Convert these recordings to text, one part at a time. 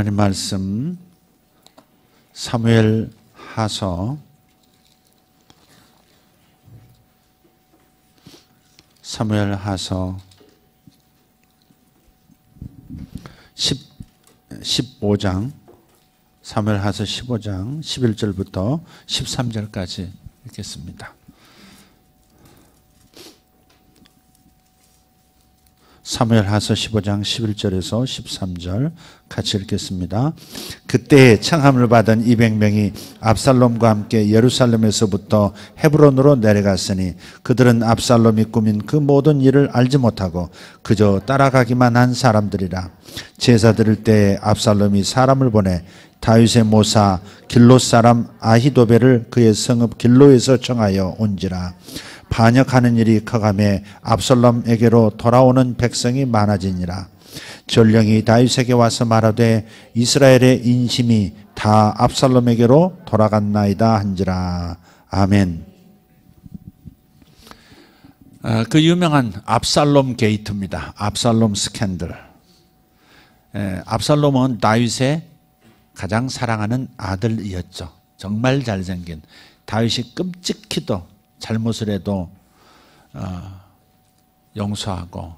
하나님 말씀 사무엘하서 15장 사무엘하서 15장 11절부터 13절까지 읽겠습니다. 사무엘하서 15장 11절에서 13절 같이 읽겠습니다. 그때 청함을 받은 200명이 압살롬과 함께 예루살렘에서부터 헤브론으로 내려갔으니 그들은 압살롬이 꾸민 그 모든 일을 알지 못하고 그저 따라가기만 한 사람들이라. 제사 드릴 때에 압살롬이 사람을 보내 다윗의 모사 길롯 사람 아히도벨을 그의 성읍 길로에서 청하여 온지라. 반역하는 일이 커가매 압살롬에게로 돌아오는 백성이 많아지니라. 전령이 다윗에게 와서 말하되 이스라엘의 인심이 다 압살롬에게로 돌아갔나이다 한지라. 아멘. 그 유명한 압살롬 게이트입니다. 압살롬 스캔들. 압살롬은 다윗의 가장 사랑하는 아들이었죠. 정말 잘생긴, 다윗이 끔찍히도 잘못을 해도 용서하고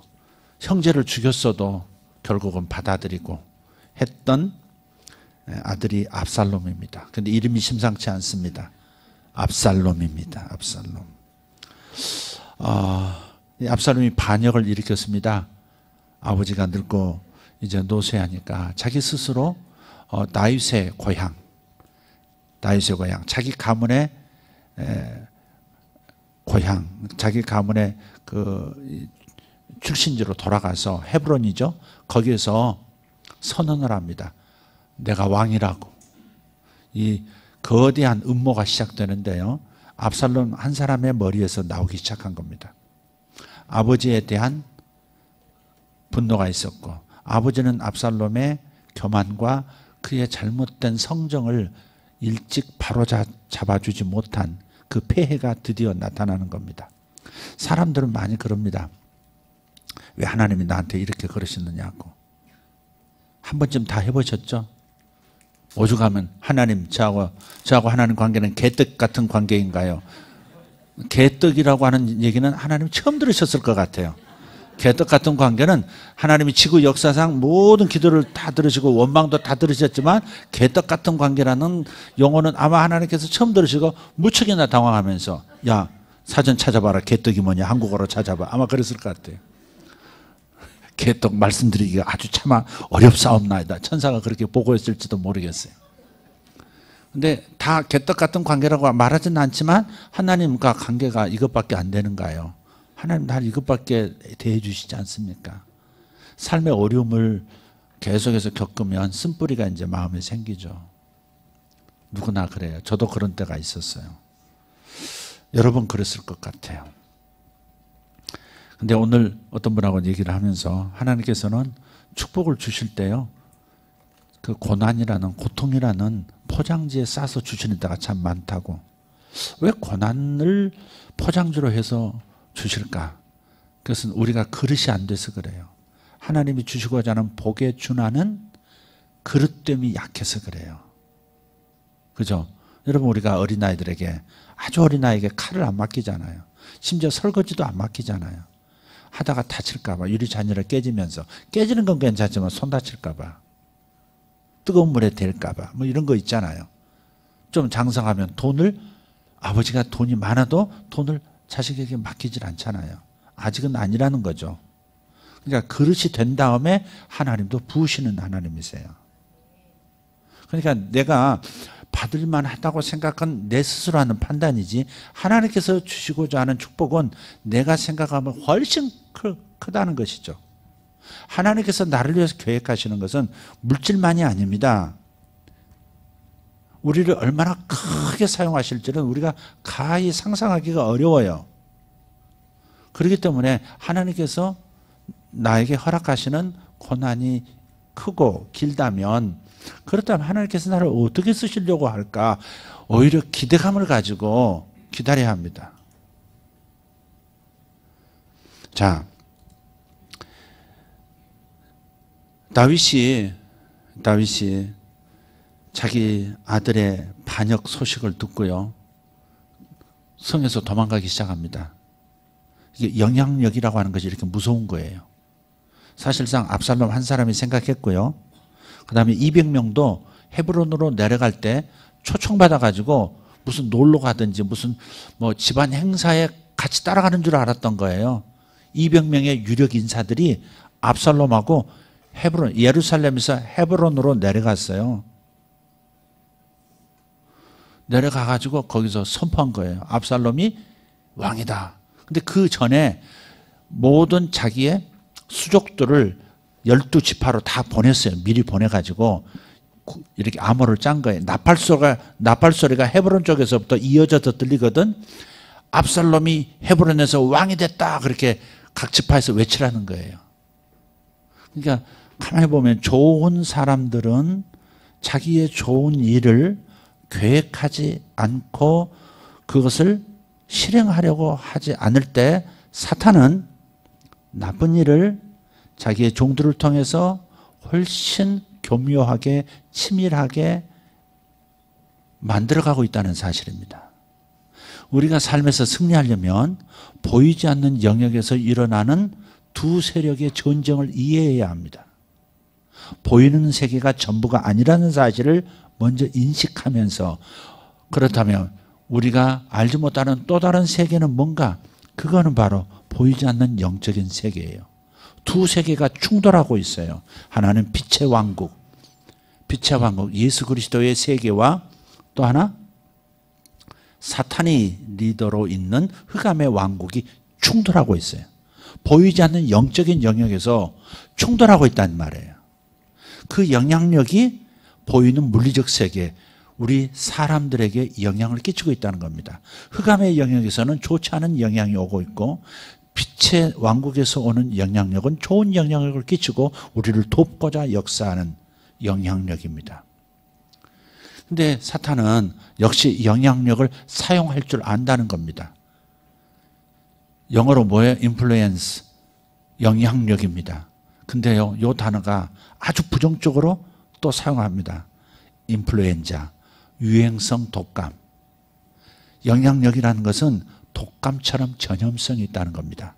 형제를 죽였어도 결국은 받아들이고 했던 아들이 압살롬입니다. 그런데 이름이 심상치 않습니다. 압살롬입니다. 압살롬. 압살롬이 반역을 일으켰습니다. 아버지가 늙고 이제 노쇠하니까 자기 스스로 다윗의 고향, 자기 가문의 고향, 자기 가문의 그 출신지로 돌아가서 헤브론이죠. 거기에서 선언을 합니다. 내가 왕이라고. 이 거대한 음모가 시작되는데요. 압살롬 한 사람의 머리에서 나오기 시작한 겁니다. 아버지에 대한 분노가 있었고, 아버지는 압살롬의 교만과 그의 잘못된 성정을 일찍 바로잡아주지 못한 그 폐해가 드디어 나타나는 겁니다. 사람들은 많이 그럽니다. 왜 하나님이 나한테 이렇게 그러시느냐고. 한 번쯤 다 해보셨죠? 오죽하면 하나님, 저하고 하나님 관계는 개떡 같은 관계인가요? 개떡이라고 하는 얘기는 하나님 처음 들으셨을 것 같아요. 개떡 같은 관계는 하나님이 지구 역사상 모든 기도를 다 들으시고 원망도 다 들으셨지만 개떡 같은 관계라는 용어는 아마 하나님께서 처음 들으시고 무척이나 당황하면서 야, 사전 찾아봐라. 개떡이 뭐냐, 한국어로 찾아봐. 아마 그랬을 것 같아요. 개떡 말씀드리기가 아주 참 어렵사옵나이다. 천사가 그렇게 보고했을지도 모르겠어요. 근데 다 개떡 같은 관계라고 말하지는 않지만 하나님과 관계가 이것밖에 안 되는가요? 하나님 날 이것밖에 대해 주시지 않습니까? 삶의 어려움을 계속해서 겪으면 쓴뿌리가 이제 마음에 생기죠. 누구나 그래요. 저도 그런 때가 있었어요. 여러 번 그랬을 것 같아요. 근데 오늘 어떤 분하고 얘기를 하면서 하나님께서는 축복을 주실 때요, 그 고난이라는, 고통이라는 포장지에 싸서 주시는 때가 참 많다고. 왜 고난을 포장지로 해서 주실까? 그것은 우리가 그릇이 안 돼서 그래요. 하나님이 주시고자 하는 복의 준하는 그릇됨이 약해서 그래요. 그죠? 여러분, 우리가 어린아이들에게, 아주 어린아이에게 칼을 안 맡기잖아요. 심지어 설거지도 안 맡기잖아요. 하다가 다칠까봐, 유리잔이를 깨지면서, 깨지는 건 괜찮지만 손 다칠까봐, 뜨거운 물에 댈까봐, 뭐 이런 거 있잖아요. 좀 장성하면 돈을, 아버지가 돈이 많아도 돈을 자식에게 맡기질 않잖아요. 아직은 아니라는 거죠. 그러니까 그릇이 된 다음에 하나님도 부으시는 하나님이세요. 그러니까 내가 받을만 하다고 생각한 내 스스로 하는 판단이지, 하나님께서 주시고자 하는 축복은 내가 생각하면 훨씬 크다는 것이죠. 하나님께서 나를 위해서 계획하시는 것은 물질만이 아닙니다. 우리를 얼마나 크게 사용하실지는 우리가 가히 상상하기가 어려워요. 그렇기 때문에 하나님께서 나에게 허락하시는 고난이 크고 길다면, 그렇다면 하나님께서 나를 어떻게 쓰시려고 할까? 오히려 기대감을 가지고 기다려야 합니다. 자, 다윗이 다윗이 자기 아들의 반역 소식을 듣고요, 성에서 도망가기 시작합니다. 이게 영향력이라고 하는 것이 이렇게 무서운 거예요. 사실상 압살롬 한 사람이 생각했고요, 그 다음에 200명도 헤브론으로 내려갈 때 초청받아가지고 무슨 놀러 가든지 무슨 뭐 집안 행사에 같이 따라가는 줄 알았던 거예요. 200명의 유력 인사들이 압살롬하고 헤브론, 예루살렘에서 헤브론으로 내려갔어요. 내려가가지고 거기서 선포한 거예요. 압살롬이 왕이다. 근데 그 전에 모든 자기의 수족들을 12지파로 다 보냈어요. 미리 보내가지고 이렇게 암호를 짠 거예요. 나팔소리가 헤브론 쪽에서부터 이어져서 들리거든. 압살롬이 헤브론에서 왕이 됐다, 그렇게 각 지파에서 외치라는 거예요. 그러니까 가만히 보면 좋은 사람들은 자기의 좋은 일을 계획하지 않고 그것을 실행하려고 하지 않을 때 사탄은 나쁜 일을 자기의 종들을 통해서 훨씬 교묘하게 치밀하게 만들어가고 있다는 사실입니다. 우리가 삶에서 승리하려면 보이지 않는 영역에서 일어나는 두 세력의 전쟁을 이해해야 합니다. 보이는 세계가 전부가 아니라는 사실을 먼저 인식하면서, 그렇다면 우리가 알지 못하는 또 다른 세계는 뭔가? 그거는 바로 보이지 않는 영적인 세계예요. 두 세계가 충돌하고 있어요. 하나는 빛의 왕국, 예수 그리스도의 세계와 또 하나 사탄이 리더로 있는 흑암의 왕국이 충돌하고 있어요. 보이지 않는 영적인 영역에서 충돌하고 있다는 말이에요. 그 영향력이 보이는 물리적 세계, 우리 사람들에게 영향을 끼치고 있다는 겁니다. 흑암의 영역에서는 좋지 않은 영향이 오고 있고, 빛의 왕국에서 오는 영향력은 좋은 영향력을 끼치고 우리를 돕고자 역사하는 영향력입니다. 근데 사탄은 역시 영향력을 사용할 줄 안다는 겁니다. 영어로 뭐예요? 인플루언스, 영향력입니다. 근데요, 이 단어가 아주 부정적으로 또 사용합니다. 인플루엔자, 유행성 독감. 영향력이라는 것은 독감처럼 전염성이 있다는 겁니다.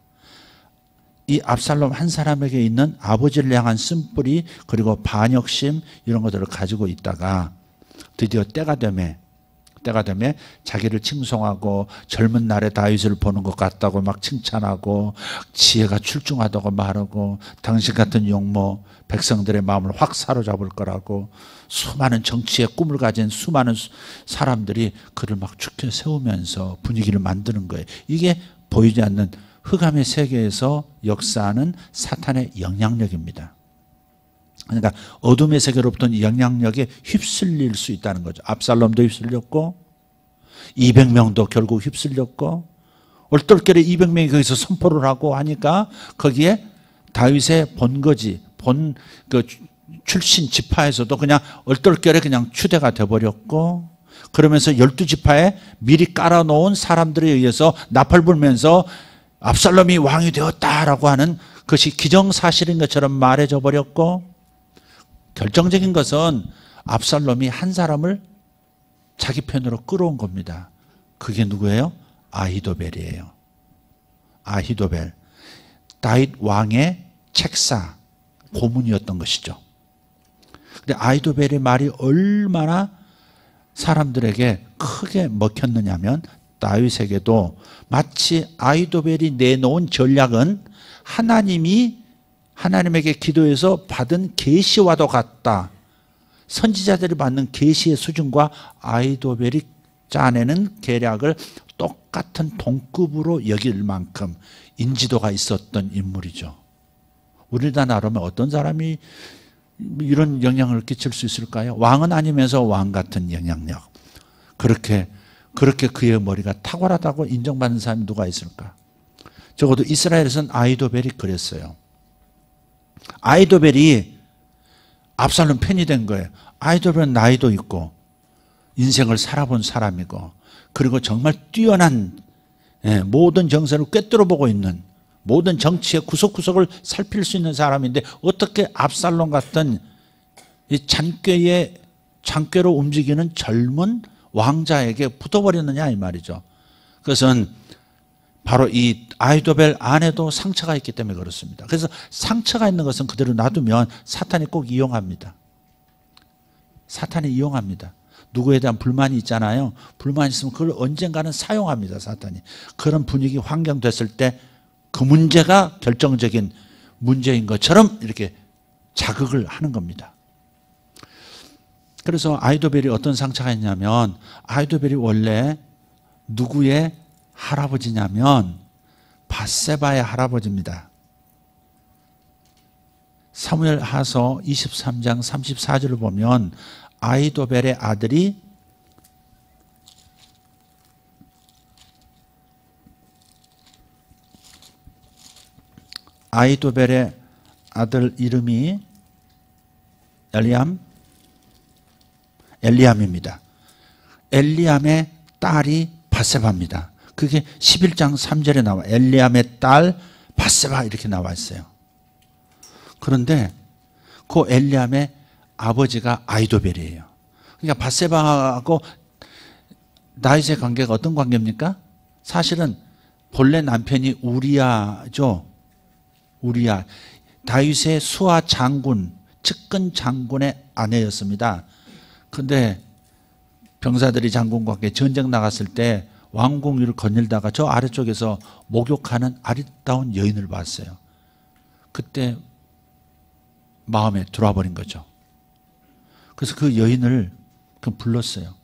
이 압살롬 한 사람에게 있는 아버지를 향한 쓴뿌리, 그리고 반역심, 이런 것들을 가지고 있다가 드디어 때가 되매 자기를 칭송하고 젊은 날의 다윗을 보는 것 같다고 막 칭찬하고 지혜가 출중하다고 말하고 당신 같은 용모 백성들의 마음을 확 사로잡을 거라고 수많은 정치의 꿈을 가진 수많은 사람들이 그를 막 축켜 세우면서 분위기를 만드는 거예요. 이게 보이지 않는 흑암의 세계에서 역사하는 사탄의 영향력입니다. 그러니까 어둠의 세계로부터는 영향력에 휩쓸릴 수 있다는 거죠. 압살롬도 휩쓸렸고 200명도 결국 휩쓸렸고, 얼떨결에 200명이 거기서 선포를 하고 하니까 거기에 다윗의 본거지, 그 출신 지파에서도 그냥 얼떨결에 그냥 추대가 돼버렸고, 그러면서 12지파에 미리 깔아놓은 사람들에 의해서 나팔 불면서 압살롬이 왕이 되었다라고 하는 것이 기정사실인 것처럼 말해져 버렸고, 결정적인 것은 압살롬이 한 사람을 자기 편으로 끌어온 겁니다. 그게 누구예요? 아히도벨이에요. 아히도벨. 다윗 왕의 책사, 고문이었던 것이죠. 근데 아히도벨의 말이 얼마나 사람들에게 크게 먹혔느냐면, 다윗에게도 마치 아히도벨이 내놓은 전략은 하나님에게 기도해서 받은 계시와도 같다. 선지자들이 받는 계시의 수준과 아히도벨이 짜내는 계략을 똑같은 동급으로 여길 만큼 인지도가 있었던 인물이죠. 우리나라라면 어떤 사람이 이런 영향을 끼칠 수 있을까요? 왕은 아니면서 왕 같은 영향력. 그렇게 그의 머리가 탁월하다고 인정받는 사람이 누가 있을까? 적어도 이스라엘에서는 아히도벨이 그랬어요. 아히도벨이 압살롬 편이 된 거예요. 아히도벨은 나이도 있고 인생을 살아본 사람이고, 그리고 정말 뛰어난 모든 정세를 꿰뚫어 보고 있는, 모든 정치의 구석구석을 살필 수 있는 사람인데 어떻게 압살롬 같은 이 잔꾀로 움직이는 젊은 왕자에게 붙어버리느냐 이 말이죠. 그것은 바로 이 아히도벨 안에도 상처가 있기 때문에 그렇습니다. 그래서 상처가 있는 것은 그대로 놔두면 사탄이 꼭 이용합니다. 사탄이 이용합니다. 누구에 대한 불만이 있잖아요. 불만이 있으면 그걸 언젠가는 사용합니다. 사탄이. 그런 분위기 환경 됐을 때 그 문제가 결정적인 문제인 것처럼 이렇게 자극을 하는 겁니다. 그래서 아히도벨이 어떤 상처가 있냐면 아히도벨이 원래 누구의 할아버지냐면 밧세바의 할아버지입니다. 사무엘하서 23장 34절을 보면 아히도벨의 아들이 아히도벨의 아들 이름이 엘리암입니다. 엘리암의 딸이 밧세바입니다. 그게 11장 3절에 나와 엘리암의 딸 밧세바 이렇게 나와 있어요. 그런데 그 엘리암의 아버지가 아히도벨이에요. 그러니까 밧세바하고 다윗의 관계가 어떤 관계입니까? 사실은 본래 남편이 우리야죠. 우리야. 다윗의 수하 장군, 측근 장군의 아내였습니다. 그런데 병사들이 장군과 함께 전쟁 나갔을 때 왕궁 위를 거닐다가 저 아래쪽에서 목욕하는 아리따운 여인을 봤어요. 그때 마음에 들어와 버린 거죠. 그래서 그 여인을 불렀어요.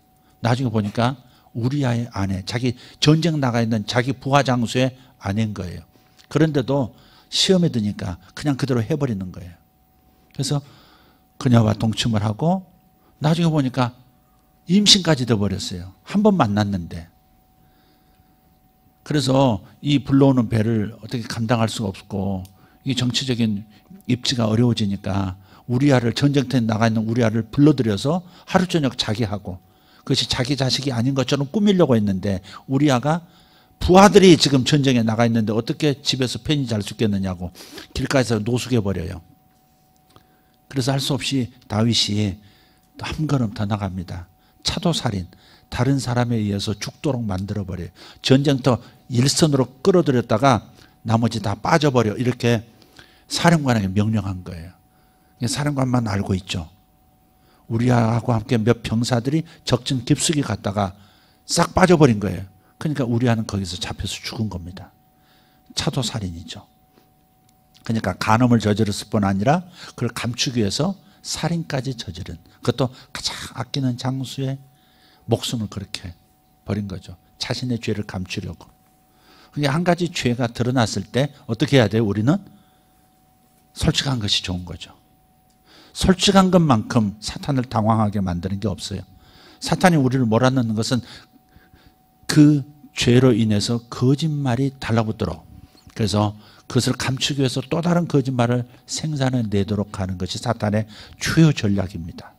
나중에 보니까 우리아의 아내, 자기 전쟁 나가 있는 자기 부하 장수의 아내인 거예요. 그런데도 시험에 드니까 그냥 그대로 해버리는 거예요. 그래서 그녀와 동침을 하고 나중에 보니까 임신까지 돼버렸어요. 한 번 만났는데. 그래서 이 불러오는 배를 어떻게 감당할 수가 없고 이 정치적인 입지가 어려워지니까 우리아를 전쟁터에 나가 있는 우리아를 불러들여서 하루 저녁 자기 하고 그것이 자기 자식이 아닌 것처럼 꾸미려고 했는데 우리아가 부하들이 지금 전쟁에 나가 있는데 어떻게 집에서 편히 잘 수 있겠느냐고 길가에서 노숙해버려요. 그래서 할 수 없이 다윗이 한 걸음 더 나갑니다. 차도살인, 다른 사람에 의해서 죽도록 만들어버려요. 전쟁터 일선으로 끌어들였다가 나머지 다 빠져버려. 이렇게 사령관에게 명령한 거예요. 사령관만 알고 있죠. 우리아하고 함께 몇 병사들이 적진 깊숙이 갔다가 싹 빠져버린 거예요. 그러니까 우리아는 거기서 잡혀서 죽은 겁니다. 차도살인이죠. 그러니까 간음을 저질렀을 뿐 아니라 그걸 감추기 위해서 살인까지 저지른, 그것도 가장 아끼는 장수의 목숨을 그렇게 버린 거죠. 자신의 죄를 감추려고. 그게 한 가지 죄가 드러났을 때 어떻게 해야 돼요? 우리는 솔직한 것이 좋은 거죠. 솔직한 것만큼 사탄을 당황하게 만드는 게 없어요. 사탄이 우리를 몰아넣는 것은 그 죄로 인해서 거짓말이 달라붙도록, 그래서 그것을 감추기 위해서 또 다른 거짓말을 생산해내도록 하는 것이 사탄의 주요 전략입니다.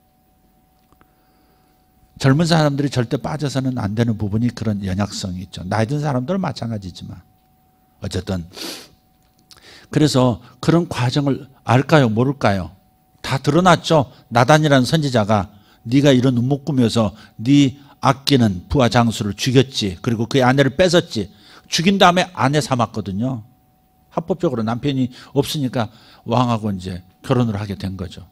젊은 사람들이 절대 빠져서는 안 되는 부분이 그런 연약성이 있죠. 나이 든 사람들은 마찬가지지만 어쨌든 그래서 그런 과정을 알까요? 모를까요? 다 드러났죠. 나단이라는 선지자가 네가 이런 음모 꾸며서 네 아끼는 부하 장수를 죽였지. 그리고 그의 아내를 뺏었지. 죽인 다음에 아내 삼았거든요. 합법적으로 남편이 없으니까 왕하고 이제 결혼을 하게 된 거죠.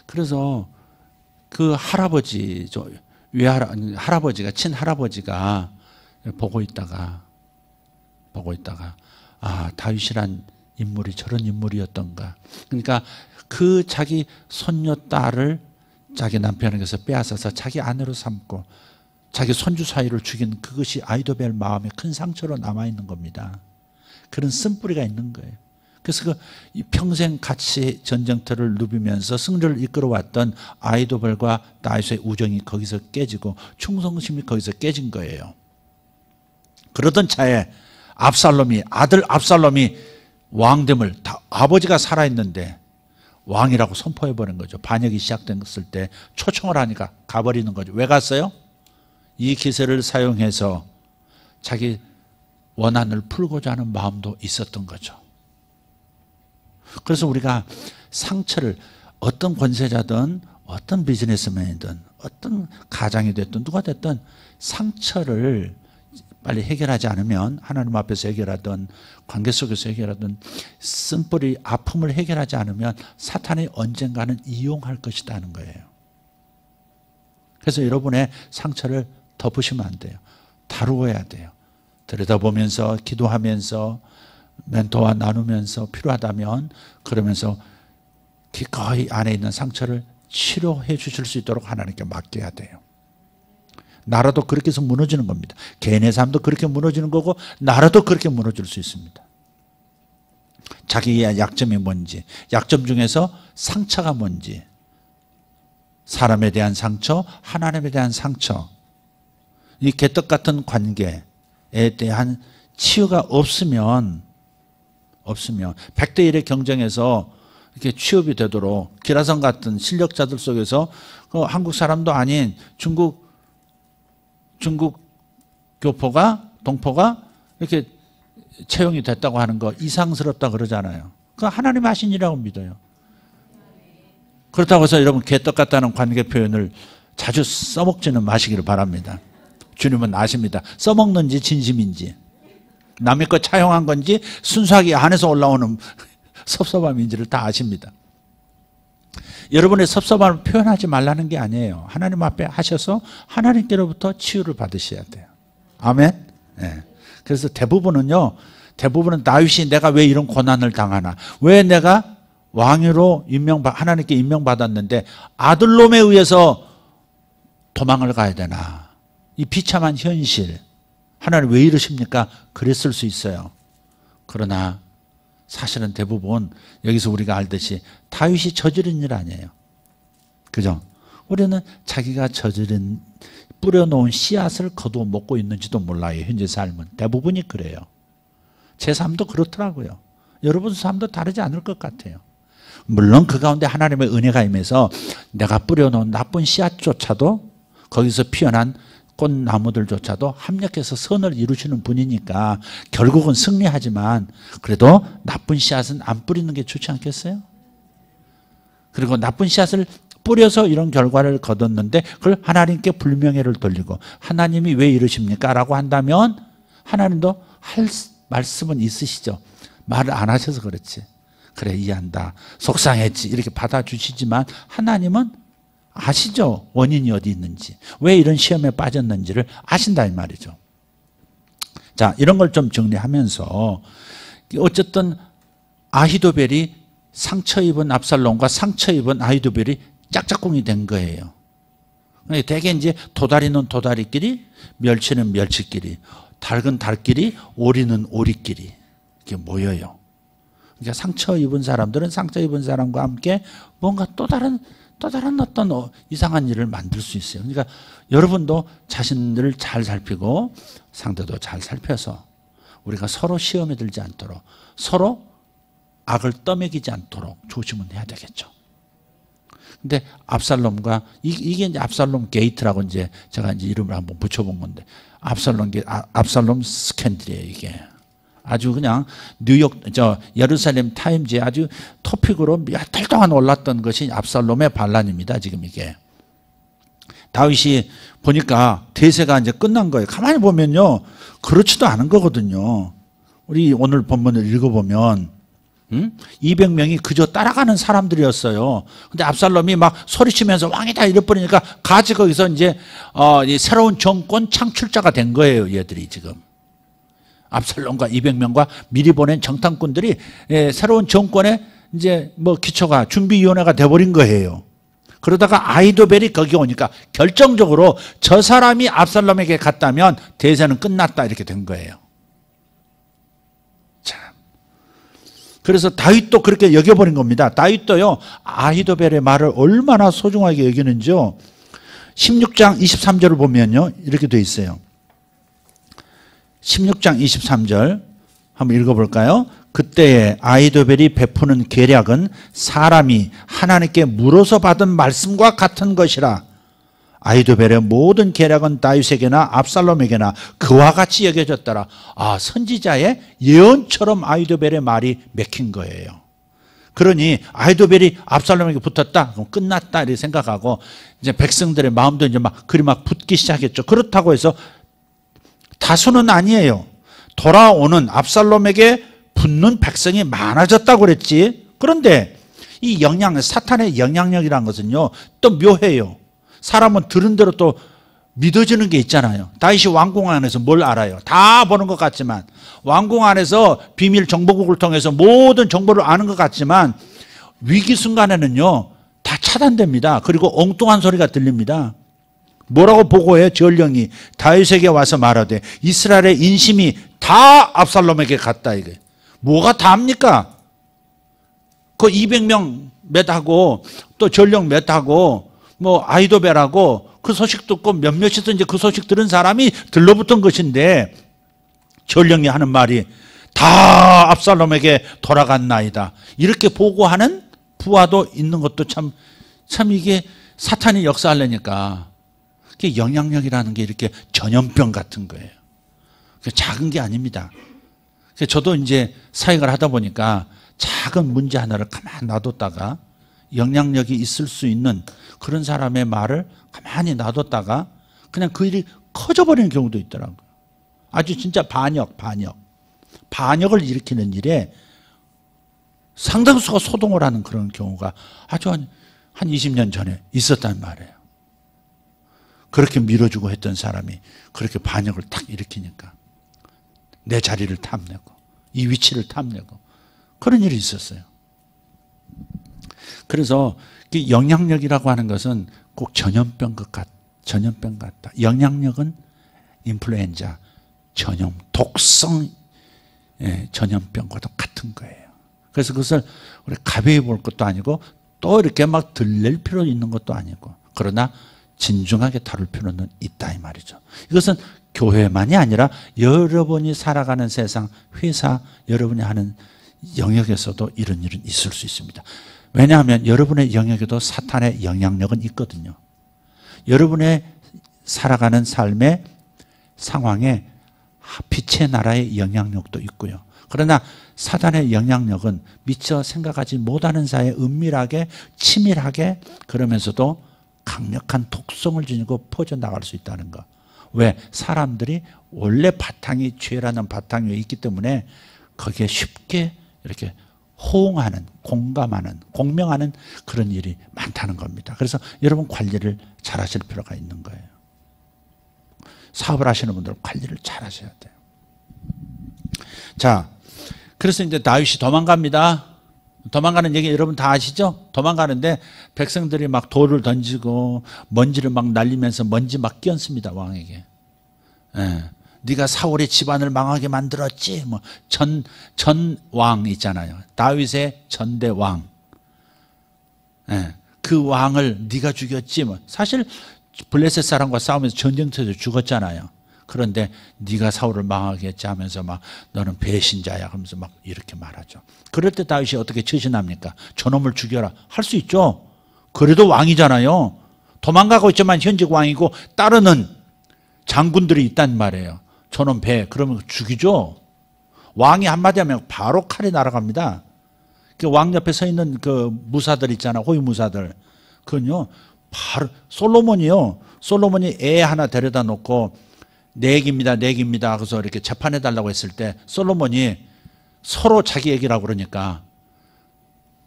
그래서 그 할아버지가 친할아버지가 보고 있다가 아, 다윗이란 인물이 저런 인물이었던가. 그러니까 그 자기 손녀딸을 자기 남편에게서 빼앗아서 자기 아내로 삼고 자기 손주 사이를 죽인 그것이 아히도벨 마음에 큰 상처로 남아있는 겁니다. 그런 쓴뿌리가 있는 거예요. 그래서 그 평생 같이 전쟁터를 누비면서 승리를 이끌어왔던 아히도벨과 다윗의 우정이 거기서 깨지고 충성심이 거기서 깨진 거예요. 그러던 차에 아들 압살롬이 왕됨을, 아버지가 살아있는데 왕이라고 선포해버린 거죠. 반역이 시작됐을 때 초청을 하니까 가버리는 거죠. 왜 갔어요? 이 기세를 사용해서 자기 원한을 풀고자 하는 마음도 있었던 거죠. 그래서 우리가 상처를 어떤 권세자든 어떤 비즈니스맨이든 어떤 가장이 됐든 누가 됐든 상처를 빨리 해결하지 않으면 하나님 앞에서 해결하든 관계 속에서 해결하든 쓴뿌리 아픔을 해결하지 않으면 사탄이 언젠가는 이용할 것이다 하는 거예요. 그래서 여러분의 상처를 덮으시면 안 돼요. 다루어야 돼요. 들여다보면서 기도하면서 멘토와 나누면서 필요하다면 그러면서 기꺼이 안에 있는 상처를 치료해 주실 수 있도록 하나님께 맡겨야 돼요. 나라도 그렇게 해서 무너지는 겁니다. 개인의 삶도 그렇게 무너지는 거고 나라도 그렇게 무너질 수 있습니다. 자기의 약점이 뭔지, 약점 중에서 상처가 뭔지, 사람에 대한 상처, 하나님에 대한 상처, 이 개떡 같은 관계에 대한 치유가 없으면 100대 1의 경쟁에서 이렇게 취업이 되도록 기라성 같은 실력자들 속에서 한국 사람도 아닌 중국 교포가 동포가 이렇게 채용이 됐다고 하는 거 이상스럽다 그러잖아요. 그거 하나님 하신 일이라고 믿어요. 그렇다고 해서 여러분 개떡 같다는 관계 표현을 자주 써먹지는 마시기를 바랍니다. 주님은 아십니다. 써먹는지 진심인지 남의 거 차용한 건지 순수하게 안에서 올라오는 섭섭함인지를 다 아십니다. 여러분의 섭섭함을 표현하지 말라는 게 아니에요. 하나님 앞에 하셔서 하나님께로부터 치유를 받으셔야 돼요. 아멘. 네. 그래서 대부분은 다윗이 내가 왜 이런 고난을 당하나, 왜 내가 왕으로 하나님께 임명받았는데 아들놈에 의해서 도망을 가야 되나, 이 비참한 현실, 하나님 왜 이러십니까? 그랬을 수 있어요. 그러나 사실은 대부분 여기서 우리가 알듯이 다윗이 저지른 일 아니에요. 그죠? 우리는 자기가 저지른 뿌려놓은 씨앗을 거두어 먹고 있는지도 몰라요. 현재 삶은 대부분이 그래요. 제 삶도 그렇더라고요. 여러분 삶도 다르지 않을 것 같아요. 물론 그 가운데 하나님의 은혜가 임해서 내가 뿌려놓은 나쁜 씨앗조차도 거기서 피어난 꽃나무들조차도 합력해서 선을 이루시는 분이니까 결국은 승리하지만 그래도 나쁜 씨앗은 안 뿌리는 게 좋지 않겠어요? 그리고 나쁜 씨앗을 뿌려서 이런 결과를 거뒀는데 그걸 하나님께 불명예를 돌리고 하나님이 왜 이러십니까? 라고 한다면 하나님도 할 말씀은 있으시죠. 말을 안 하셔서 그렇지. 그래 이해한다. 속상했지. 이렇게 받아주시지만 하나님은 아시죠? 원인이 어디 있는지, 왜 이런 시험에 빠졌는지를 아신다 이 말이죠. 자, 이런 걸 좀 정리하면서 어쨌든 아히도벨이 상처 입은 압살롬과 상처 입은 아히도벨이 짝짝꿍이 된 거예요. 대개 이제 도다리는 도다리끼리, 멸치는 멸치끼리, 닭은 닭끼리, 오리는 오리끼리 이렇게 모여요. 그러니까 상처 입은 사람들은 상처 입은 사람과 함께 뭔가 또 다른 어떤 이상한 일을 만들 수 있어요. 그러니까 여러분도 자신들을 잘 살피고 상대도 잘 살펴서 우리가 서로 시험에 들지 않도록, 서로 악을 떠먹이지 않도록 조심은 해야 되겠죠. 근데 압살롬과 이게 이제 압살롬 게이트라고 이제 제가 이제 이름을 한번 붙여본 건데 압살롬 스캔들이에요 이게. 아주 그냥 예루살렘 타임즈에 아주 토픽으로 몇 달 동안 올랐던 것이 압살롬의 반란입니다. 지금 이게 다윗이 보니까 대세가 이제 끝난 거예요. 가만히 보면요 그렇지도 않은 거거든요. 우리 오늘 본문을 읽어보면 200명이 그저 따라가는 사람들이었어요. 근데 압살롬이 막 소리치면서 왕이다 이래버리니까 같이 거기서 이제 새로운 정권 창출자가 된 거예요. 얘들이 지금 압살롬과 200명과 미리 보낸 정탐꾼들이 새로운 정권의 이제 기초가 준비위원회가 돼버린 거예요. 그러다가 아히도벨이 거기 오니까 결정적으로 저 사람이 압살롬에게 갔다면 대세는 끝났다 이렇게 된 거예요. 참. 그래서 다윗도 그렇게 여겨버린 겁니다. 다윗도요 아히도벨의 말을 얼마나 소중하게 여기는지요. 16장 23절을 보면요 이렇게 돼 있어요. 16장 23절 한번 읽어볼까요? 그때에 아히도벨이 베푸는 계략은 사람이 하나님께 물어서 받은 말씀과 같은 것이라. 아히도벨의 모든 계략은 다윗에게나 압살롬에게나 그와 같이 여겨졌더라. 선지자의 예언처럼 아히도벨의 말이 맥힌 거예요. 그러니 아히도벨이 압살롬에게 붙었다. 그럼 끝났다 이렇게 생각하고 이제 백성들의 마음도 이제 막 그리 막 붙기 시작했죠. 그렇다고 해서 다수는 아니에요. 돌아오는 압살롬에게 붙는 백성이 많아졌다고 그랬지. 그런데 이 사탄의 영향력이라는 것은요, 또 묘해요. 사람은 들은 대로 또 믿어지는 게 있잖아요. 다윗이 왕궁 안에서 뭘 알아요? 다 보는 것 같지만, 왕궁 안에서 비밀 정보국을 통해서 모든 정보를 아는 것 같지만 위기 순간에는요 다 차단됩니다. 그리고 엉뚱한 소리가 들립니다. 뭐라고 보고해요? 전령이 다윗에게 와서 말하되 이스라엘의 인심이 다 압살롬에게 갔다. 이게 뭐가 다입니까? 그 200명 몇 하고 또 전령 몇 하고 뭐 아히도벨하고 그 소식 듣고 몇몇이서 이제 그 소식 들은 사람이 들러붙은 것인데, 전령이 하는 말이 다 압살롬에게 돌아갔나이다. 이렇게 보고하는 부하도 있는 것도 참 이게 사탄이 역사하려니까 그게 영향력이라는 게 이렇게 전염병 같은 거예요. 작은 게 아닙니다. 저도 이제 사역을 하다 보니까 작은 문제 하나를 가만히 놔뒀다가 영향력이 있을 수 있는 그런 사람의 말을 가만히 놔뒀다가 그냥 그 일이 커져버리는 경우도 있더라고요. 아주 진짜 반역을 일으키는 일에 상당수가 소동을 하는 그런 경우가 아주 한 20년 전에 있었단 말이에요. 그렇게 밀어주고 했던 사람이 그렇게 반역을 탁 일으키니까 내 자리를 탐내고 이 위치를 탐내고 그런 일이 있었어요. 그래서 영향력이라고 하는 것은 꼭 전염병 같다. 영향력은 인플루엔자 전염, 독성 전염병과도 같은 거예요. 그래서 그것을 우리 가벼이 볼 것도 아니고 또 이렇게 막 들릴 필요 있는 것도 아니고, 그러나 진중하게 다룰 필요는 있다 이 말이죠. 이것은 교회만이 아니라 여러분이 살아가는 세상, 회사, 여러분이 하는 영역에서도 이런 일은 있을 수 있습니다. 왜냐하면 여러분의 영역에도 사탄의 영향력은 있거든요. 여러분의 살아가는 삶의 상황에 빛의 나라의 영향력도 있고요. 그러나 사탄의 영향력은 미처 생각하지 못하는 사이에 은밀하게 치밀하게, 그러면서도 강력한 독성을 지니고 퍼져나갈 수 있다는 것. 왜? 사람들이 원래 바탕이 죄라는 바탕 위에 있기 때문에 거기에 쉽게 이렇게 호응하는, 공감하는, 공명하는 그런 일이 많다는 겁니다. 그래서 여러분 관리를 잘 하실 필요가 있는 거예요. 사업을 하시는 분들은 관리를 잘 하셔야 돼요. 자, 그래서 이제 다윗이 도망갑니다. 도망가는 얘기 여러분 다 아시죠? 도망가는데 백성들이 막 돌을 던지고 먼지를 막 날리면서 먼지 막 끼얹습니다, 왕에게. 예. 네가 사울의 집안을 망하게 만들었지. 뭐 전왕 있잖아요. 다윗의 전대왕. 예. 그 왕을 네가 죽였지. 뭐 사실 블레셋 사람과 싸우면서 전쟁터에서 죽었잖아요. 그런데 네가 사울을 망하게 했지 하면서 막 너는 배신자야 하면서 막 이렇게 말하죠. 그럴 때 다윗이 어떻게 처신합니까? 저놈을 죽여라. 할 수 있죠. 그래도 왕이잖아요. 도망가고 있지만 현직 왕이고 따르는 장군들이 있단 말이에요. 저놈 배, 그러면 죽이죠. 왕이 한마디 하면 바로 칼이 날아갑니다. 그 왕 옆에 서 있는 그 무사들 있잖아, 호위 무사들. 그건요, 바로 솔로몬이요. 솔로몬이 애 하나 데려다 놓고 내기입니다. 그래서 이렇게 재판해 달라고 했을 때 솔로몬이 서로 자기 얘기라고 그러니까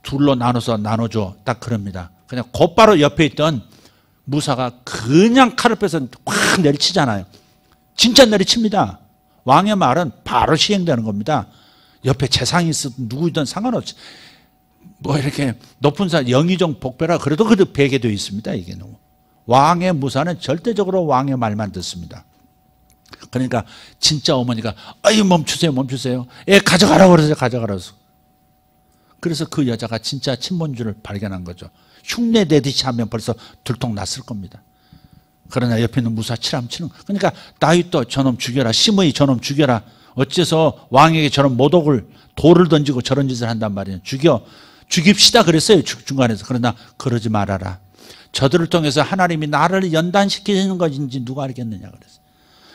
둘로 나눠줘. 딱 그럽니다. 그냥 곧바로 옆에 있던 무사가 그냥 칼을 빼서 확 내리치잖아요. 진짜 내리칩니다. 왕의 말은 바로 시행되는 겁니다. 옆에 재상이 있든 누구든 상관없이 뭐 이렇게 높은 사 영의정 복배라 그래도 베게 되어 있습니다. 이게 너무 왕의 무사는 절대적으로 왕의 말만 듣습니다. 그러니까 진짜 어머니가 아유 멈추세요. 애 가져가라고 그러세요. 가져가라서. 그래서 그 여자가 진짜 친본주를 발견한 거죠. 흉내 내듯이 하면 벌써 들통 났을 겁니다. 그러나 옆에 있는 무사 치람 치는. 그러니까 다윗도 저놈 죽여라. 심의 저놈 죽여라. 어째서 왕에게 저런 모독을 돌을 던지고 저런 짓을 한단 말이에요. 죽입시다 그랬어요. 중간에서. 그러나 그러지 말아라. 저들을 통해서 하나님이 나를 연단시키는 것인지 누가 알겠느냐 그랬어요.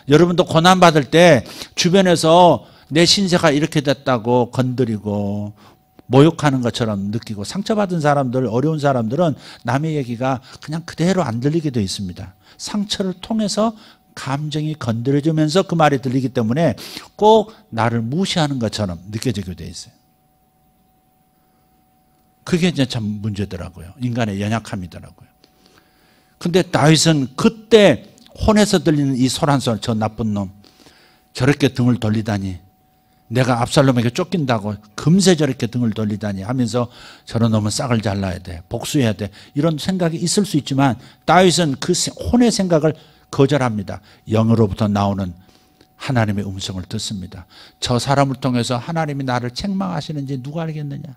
여러분도 고난받을 때 주변에서 내 신세가 이렇게 됐다고 건드리고 모욕하는 것처럼 느끼고, 상처받은 사람들, 어려운 사람들은 남의 얘기가 그냥 그대로 안 들리게 되어 있습니다. 상처를 통해서 감정이 건드려지면서 그 말이 들리기 때문에 꼭 나를 무시하는 것처럼 느껴지게 되어 있어요. 그게 이제 참 문제더라고요. 인간의 연약함이더라고요. 근데 다윗은 그때 혼에서 들리는 이 소란소리, 저 나쁜 놈 저렇게 등을 돌리다니, 내가 압살롬에게 쫓긴다고 금세 저렇게 등을 돌리다니 하면서 저런 놈은 싹을 잘라야 돼, 복수해야 돼, 이런 생각이 있을 수 있지만 다윗은 그 혼의 생각을 거절합니다. 영으로부터 나오는 하나님의 음성을 듣습니다. 저 사람을 통해서 하나님이 나를 책망하시는지 누가 알겠느냐.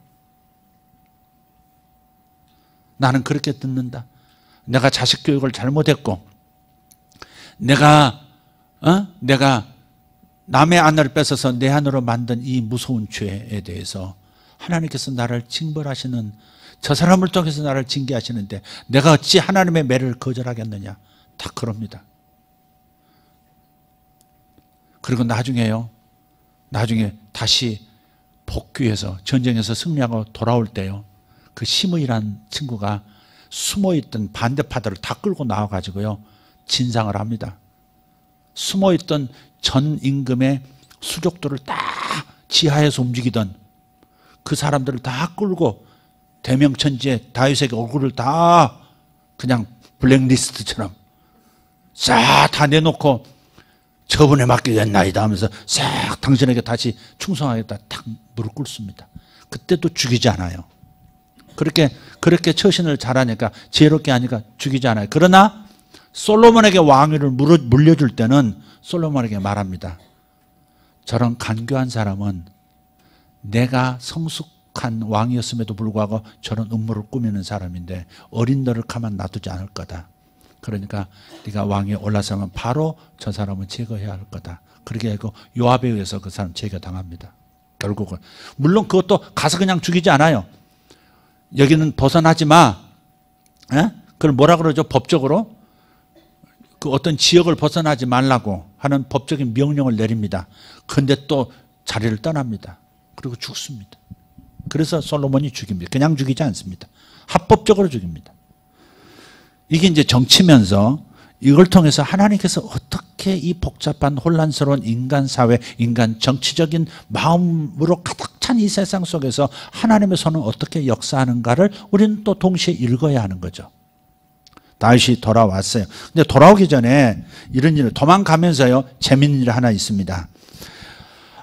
나는 그렇게 듣는다. 내가 자식 교육을 잘못했고, 내가 남의 아내를 뺏어서 내 아내로 만든 이 무서운 죄에 대해서 하나님께서 나를 징벌하시는, 저 사람을 통해서 나를 징계하시는데 내가 어찌 하나님의 매를 거절하겠느냐. 다 그럽니다. 그리고 나중에 다시 복귀해서 전쟁에서 승리하고 돌아올 때요, 그 시므이라는 친구가 숨어있던 반대파들을 다 끌고 나와가지고요 진상을 합니다. 숨어있던 전 임금의 수족들을 다 지하에서 움직이던 그 사람들을 다 끌고 대명천지에 다윗에게 얼굴을 다 그냥 블랙리스트처럼 싹 다 내놓고 저분에 맡기겠나이다 하면서 싹 당신에게 다시 충성하겠다 탁 무릎 꿇습니다. 그때도 죽이지 않아요. 그렇게 처신을 잘하니까, 지혜롭게 하니까 죽이지 않아요. 그러나 솔로몬에게 왕위를 물려줄 때는 솔로몬에게 말합니다. 저런 간교한 사람은 내가 성숙한 왕이었음에도 불구하고 저런 음모를 꾸미는 사람인데 어린 너를 가만 놔두지 않을 거다. 그러니까 네가 왕위에 올라서면 바로 저 사람은 제거해야 할 거다. 그렇게 하고 요압에 의해서 그 사람 제거당합니다. 결국은. 물론 그것도 가서 그냥 죽이지 않아요. 여기는 벗어나지 마. 그걸 뭐라 그러죠? 법적으로 그 어떤 지역을 벗어나지 말라고 하는 법적인 명령을 내립니다. 그런데 또 자리를 떠납니다. 그리고 죽습니다. 그래서 솔로몬이 죽입니다. 그냥 죽이지 않습니다. 합법적으로 죽입니다. 이게 이제 정치면서 이걸 통해서 하나님께서 어떻게 이 복잡한 혼란스러운 인간 사회, 인간 정치적인 마음으로 가득 찬 이 세상 속에서 하나님의 손은 어떻게 역사하는가를 우리는 또 동시에 읽어야 하는 거죠. 다윗이 돌아왔어요. 근데 돌아오기 전에 이런 일을, 도망가면서요 재밌는 일 하나 있습니다.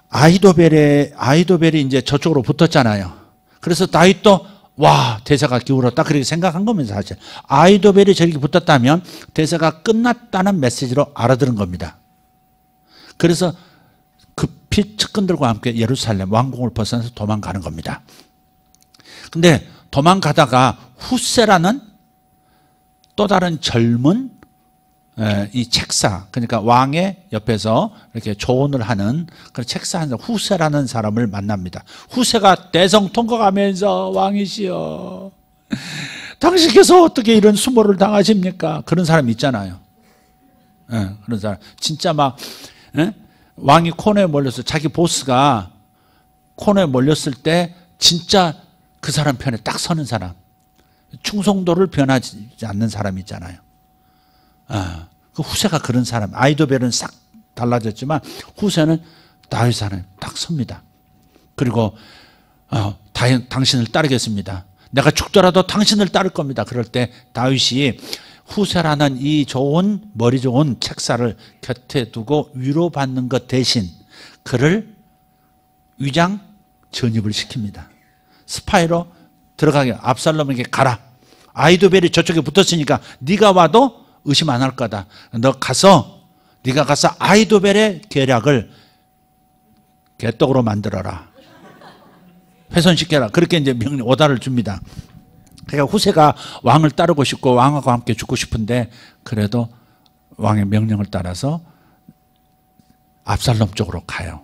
아히도벨이 이제 저쪽으로 붙었잖아요. 그래서 다윗도 와, 대사가 기울었다 그렇게 생각한 겁니다. 사실 아히도벨이 저렇게 붙었다면 대사가 끝났다는 메시지로 알아들은 겁니다. 그래서 급히 측근들과 함께 예루살렘 왕궁을 벗어나서 도망가는 겁니다. 근데 도망가다가 후세라는 또 다른 젊은 이 책사, 그러니까 왕의 옆에서 이렇게 조언을 하는 그런 책사한 후세라는 사람을 만납니다. 후세가 대성통곡하면서 왕이시여, 당신께서 어떻게 이런 수모를 당하십니까? 그런 사람 있잖아요. 그런 사람 진짜 막 왕이 코너에 몰렸어. 자기 보스가 코너에 몰렸을 때 진짜 그 사람 편에 딱 서는 사람, 충성도를 변하지 않는 사람 있잖아요. 그 후세가 그런 사람. 아히도벨은 싹 달라졌지만 후세는 다윗한테 딱 섭니다. 그리고 당신을 따르겠습니다. 내가 죽더라도 당신을 따를 겁니다. 그럴 때 다윗이 후세라는 이 좋은, 머리 좋은 책사를 곁에 두고 위로받는 것 대신 그를 위장 전입을 시킵니다. 스파이로 들어가게, 압살롬에게 가라. 아히도벨이 저쪽에 붙었으니까 네가 와도 의심 안 할 거다. 네가 가서 아히도벨의 계략을 개떡으로 만들어라. 훼손시켜라. 그렇게 이제 오다를 줍니다. 그러니까 후세가 왕을 따르고 싶고 왕하고 함께 죽고 싶은데 그래도 왕의 명령을 따라서 압살롬 쪽으로 가요.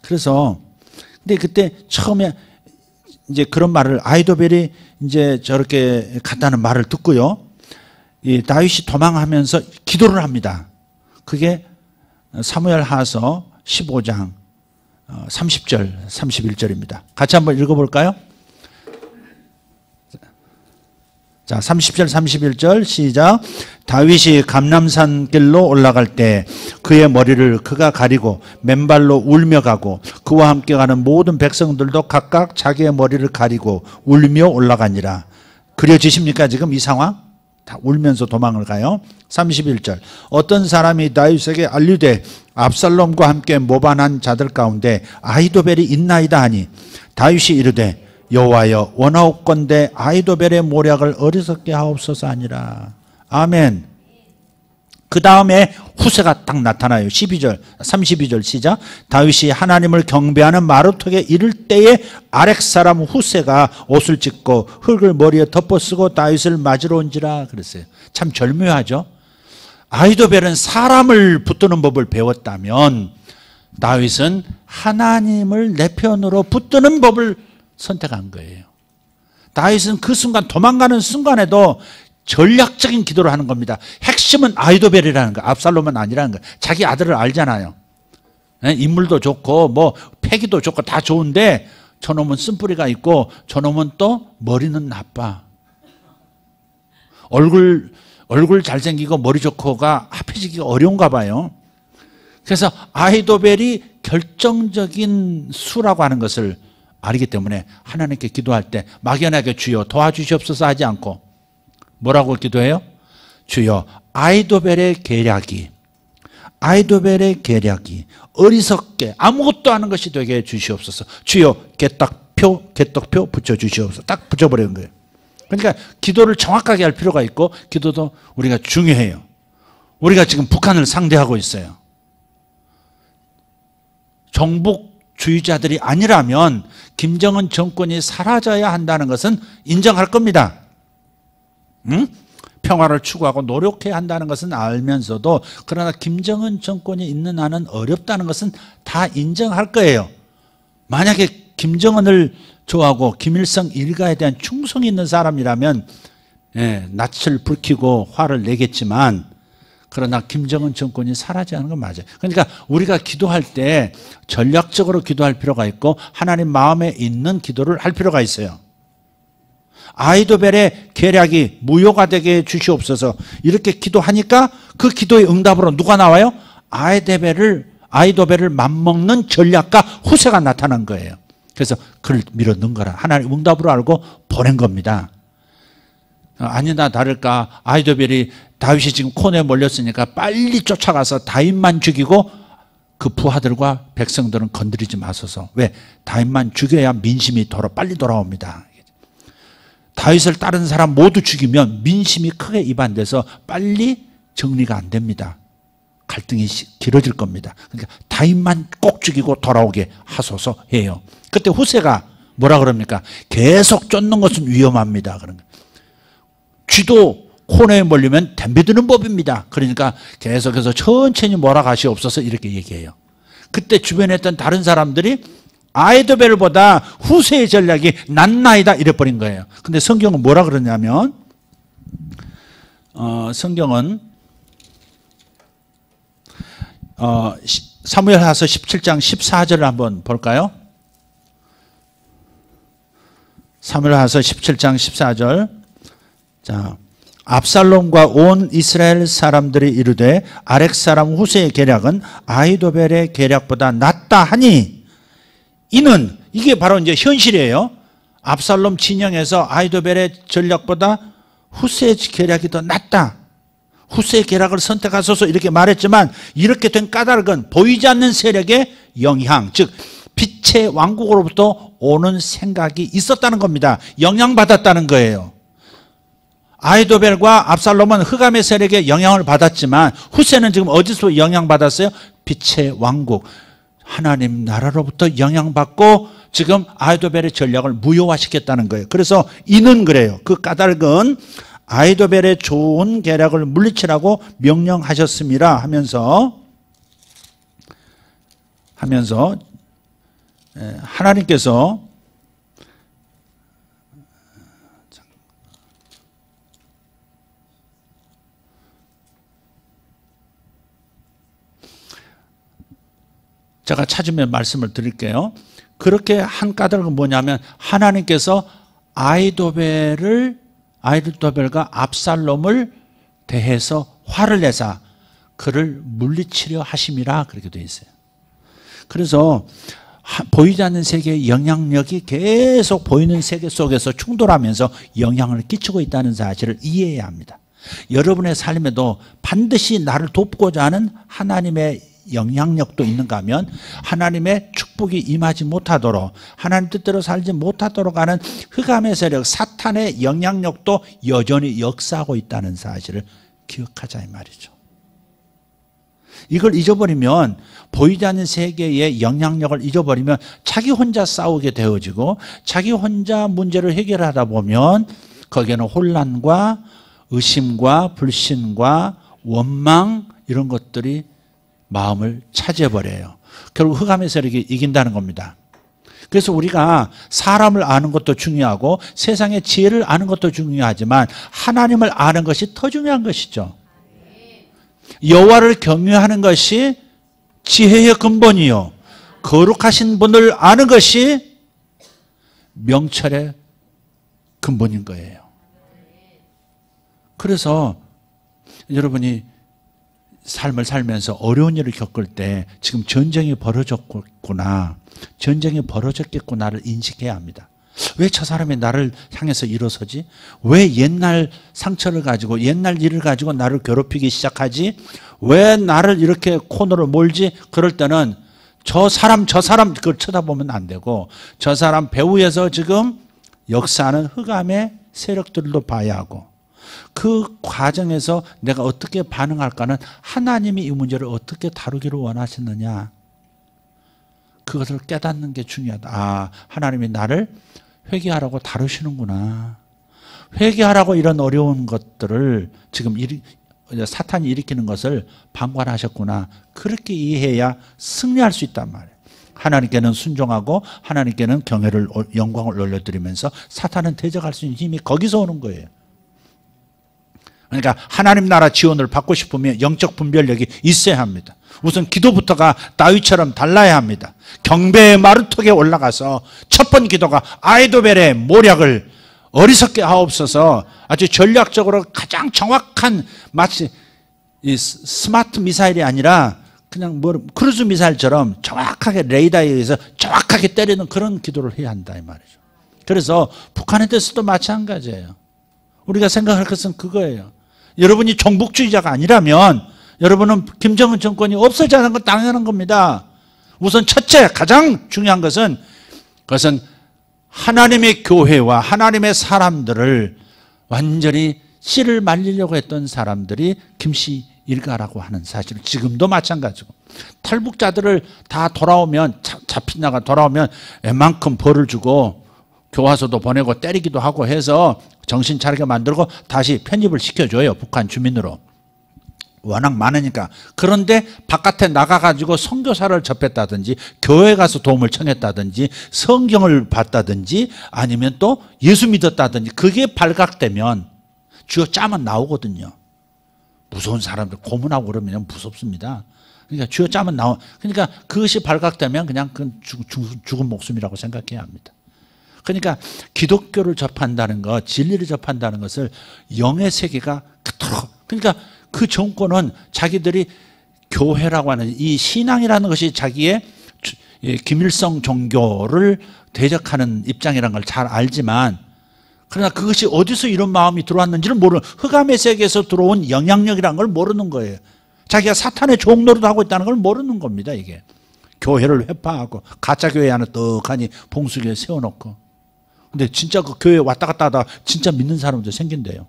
그래서 근데 그때 처음에 이제 그런 말을 아히도벨이 이제 저렇게 갔다는 말을 듣고요, 이 다윗이 도망하면서 기도를 합니다. 그게 사무엘하서 15장 30절, 31절입니다. 같이 한번 읽어볼까요? 자, 30절, 31절 시작. 다윗이 감람산 길로 올라갈 때 그의 머리를 그가 가리고 맨발로 울며 가고 그와 함께 가는 모든 백성들도 각각 자기의 머리를 가리고 울며 올라가니라. 그려지십니까? 지금 이 상황? 다 울면서 도망을 가요. 31절. 어떤 사람이 다윗에게 알리되 압살롬과 함께 모반한 자들 가운데 아히도벨이 있나이다 하니 다윗이 이르되 여호와여 원하옵건대 아히도벨의 모략을 어리석게 하옵소서 하니라. 아멘. 그 다음에 후세가 딱 나타나요. 12절, 32절 시작. 다윗이 하나님을 경배하는 마루턱에 이를 때에 아렉 사람 후세가 옷을 찢고 흙을 머리에 덮어쓰고 다윗을 맞으러 온지라 그랬어요. 참 절묘하죠. 아히도벨은 사람을 붙드는 법을 배웠다면 다윗은 하나님을 내 편으로 붙드는 법을 선택한 거예요. 다윗은 그 순간 도망가는 순간에도 전략적인 기도를 하는 겁니다. 핵심은 아히도벨이라는 거, 압살롬은 아니라는 거. 자기 아들을 알잖아요. 인물도 좋고 뭐 패기도 좋고 다 좋은데 저놈은 쓴뿌리가 있고 저놈은 또 머리는 나빠. 얼굴 잘생기고 머리 좋고가 합해지기가 어려운가 봐요. 그래서 아히도벨이 결정적인 수라고 하는 것을 알기 때문에 하나님께 기도할 때 막연하게 주여 도와주시옵소서 하지 않고 뭐라고 기도해요? 주여 아히도벨의 계략이 어리석게 아무것도 아는 것이 되게 해 주시옵소서. 주여 개떡표 붙여주시옵소서. 딱 붙여버리는 거예요. 그러니까 기도를 정확하게 할 필요가 있고 기도도 우리가 중요해요. 우리가 지금 북한을 상대하고 있어요. 정복주의자들이 아니라면 김정은 정권이 사라져야 한다는 것은 인정할 겁니다. 응? 평화를 추구하고 노력해야 한다는 것은 알면서도 그러나 김정은 정권이 있는 한은 어렵다는 것은 다 인정할 거예요. 만약에 김정은을 좋아하고 김일성 일가에 대한 충성이 있는 사람이라면 낯을 붉히고 화를 내겠지만 그러나 김정은 정권이 사라져야 하는 건 맞아요. 그러니까 우리가 기도할 때 전략적으로 기도할 필요가 있고 하나님 마음에 있는 기도를 할 필요가 있어요. 아히도벨의 계략이 무효가 되게 주시옵소서. 이렇게 기도하니까 그 기도의 응답으로 누가 나와요? 아히도벨을 맞먹는 전략가 후세가 나타난 거예요. 그래서 그를 밀어 넣은 거라. 하나님 응답으로 알고 보낸 겁니다. 아니나 다를까 아히도벨이 다윗이 지금 코너에 몰렸으니까 빨리 쫓아가서 다윗만 죽이고 그 부하들과 백성들은 건드리지 마소서. 왜? 다윗만 죽여야 민심이 빨리 돌아옵니다. 다윗을 따른 사람 모두 죽이면 민심이 크게 이반돼서 빨리 정리가 안 됩니다. 갈등이 길어질 겁니다. 그러니까 다윗만 꼭 죽이고 돌아오게 하소서 해요. 그때 후세가 뭐라 그럽니까? 계속 쫓는 것은 위험합니다. 그런 거예요. 쥐도 코너에 몰리면 덤벼드는 법입니다. 그러니까 계속해서 천천히 몰아가시옵소서 이렇게 얘기해요. 그때 주변에 있던 다른 사람들이 아히도벨보다 후세의 전략이 낫나이다 이래버린 거예요. 근데 성경은 뭐라 그러냐면 성경은 사무엘하서 17장 14절을 한번 볼까요? 사무엘하서 17장 14절. 자, 압살롬과 온 이스라엘 사람들이 이르되 아렉 사람 후세의 계략은 아히도벨의 계략보다 낫다 하니 이는 이게 바로 이제 현실이에요. 압살롬 진영에서 아히도벨의 전략보다 후세의 계략이 더 낫다. 후세의 계략을 선택하소서 이렇게 말했지만 이렇게 된 까닭은 보이지 않는 세력의 영향, 즉 빛의 왕국으로부터 오는 생각이 있었다는 겁니다. 영향받았다는 거예요. 아히도벨과 압살롬은 흑암의 세력에 영향을 받았지만 후세는 지금 어디서 영향받았어요? 빛의 왕국, 하나님 나라로부터 영향받고 지금 아히도벨의 전략을 무효화시켰다는 거예요. 그래서 이는 그래요. 그 까닭은 아히도벨의 좋은 계략을 물리치라고 명령하셨습니다 하면서 하나님께서 제가 찾으면 말씀을 드릴게요. 그렇게 한 까닭은 뭐냐면 하나님께서 아히도벨과 압살롬을 대해서 화를 내사 그를 물리치려 하심이라 그렇게 되어 있어요. 그래서 보이지 않는 세계의 영향력이 계속 보이는 세계 속에서 충돌하면서 영향을 끼치고 있다는 사실을 이해해야 합니다. 여러분의 삶에도 반드시 나를 돕고자 하는 하나님의 영향력도 있는가 하면 하나님의 축복이 임하지 못하도록 하나님 뜻대로 살지 못하도록 하는 흑암의 세력 사탄의 영향력도 여전히 역사하고 있다는 사실을 기억하자 이 말이죠. 이걸 잊어버리면 보이지 않는 세계의 영향력을 잊어버리면 자기 혼자 싸우게 되어지고 자기 혼자 문제를 해결하다 보면 거기에는 혼란과 의심과 불신과 원망 이런 것들이 마음을 차지해버려요. 결국 흑암의 세력이 이긴다는 겁니다. 그래서 우리가 사람을 아는 것도 중요하고 세상의 지혜를 아는 것도 중요하지만 하나님을 아는 것이 더 중요한 것이죠. 여호와를 경외하는 것이 지혜의 근본이요 거룩하신 분을 아는 것이 명철의 근본인 거예요. 그래서 여러분이 삶을 살면서 어려운 일을 겪을 때 지금 전쟁이 벌어졌구나, 전쟁이 벌어졌겠구나를 인식해야 합니다. 왜 저 사람이 나를 향해서 일어서지? 왜 옛날 상처를 가지고 옛날 일을 가지고 나를 괴롭히기 시작하지? 왜 나를 이렇게 코너로 몰지? 그럴 때는 저 사람 그걸 쳐다보면 안 되고 저 사람 배후에서 지금 역사하는 흑암의 세력들도 봐야 하고 그 과정에서 내가 어떻게 반응할까는 하나님이 이 문제를 어떻게 다루기를 원하시느냐 그것을 깨닫는 게 중요하다. 아, 하나님이 나를 회개하라고 다루시는구나. 회개하라고 이런 어려운 것들을 지금 사탄이 일으키는 것을 방관하셨구나. 그렇게 이해해야 승리할 수 있단 말이에요. 하나님께는 순종하고 하나님께는 경외를 영광을 올려드리면서 사탄은 대적할 수 있는 힘이 거기서 오는 거예요. 그러니까 하나님 나라 지원을 받고 싶으면 영적 분별력이 있어야 합니다. 우선 기도부터가 다윗처럼 달라야 합니다. 경배의 마루턱에 올라가서 첫 번 기도가 아히도벨의 모략을 어리석게 하옵소서. 아주 전략적으로 가장 정확한 마치 이 스마트 미사일이 아니라 그냥 크루즈 미사일처럼 정확하게 레이더에 의해서 정확하게 때리는 그런 기도를 해야 한다 이 말이죠. 그래서 북한에 대해서도 마찬가지예요. 우리가 생각할 것은 그거예요. 여러분이 종북주의자가 아니라면 여러분은 김정은 정권이 없어져야 하는 건 당연한 겁니다. 우선 첫째 가장 중요한 것은 그것은 하나님의 교회와 하나님의 사람들을 완전히 씨를 말리려고 했던 사람들이 김씨 일가라고 하는 사실을 지금도 마찬가지고 탈북자들을 다 돌아오면 잡힌 나가 돌아오면 웬만큼 벌을 주고 교화소도 보내고 때리기도 하고 해서 정신 차리게 만들고 다시 편입을 시켜줘요. 북한 주민으로. 워낙 많으니까. 그런데 바깥에 나가가지고 선교사를 접했다든지 교회 가서 도움을 청했다든지 성경을 봤다든지 아니면 또 예수 믿었다든지 그게 발각되면 쥐어 짜면 나오거든요. 무서운 사람들 고문하고 그러면 무섭습니다. 그러니까 쥐어 짜면 그러니까 그것이 발각되면 그냥 죽은 목숨이라고 생각해야 합니다. 그러니까 기독교를 접한다는 것, 진리를 접한다는 것을 영의 세계가 그토록 그러니까 그 정권은 자기들이 교회라고 하는 이 신앙이라는 것이 자기의 김일성 종교를 대적하는 입장이라는 걸 잘 알지만 그러나 그것이 어디서 이런 마음이 들어왔는지를 모르는 흑암의 세계에서 들어온 영향력이라는 걸 모르는 거예요. 자기가 사탄의 종노릇 하고 있다는 걸 모르는 겁니다. 이게 교회를 회파하고 가짜 교회 하나 떡하니 봉수교회 세워놓고 근데 진짜 그 교회 왔다 갔다 하다 진짜 믿는 사람도 생긴대요.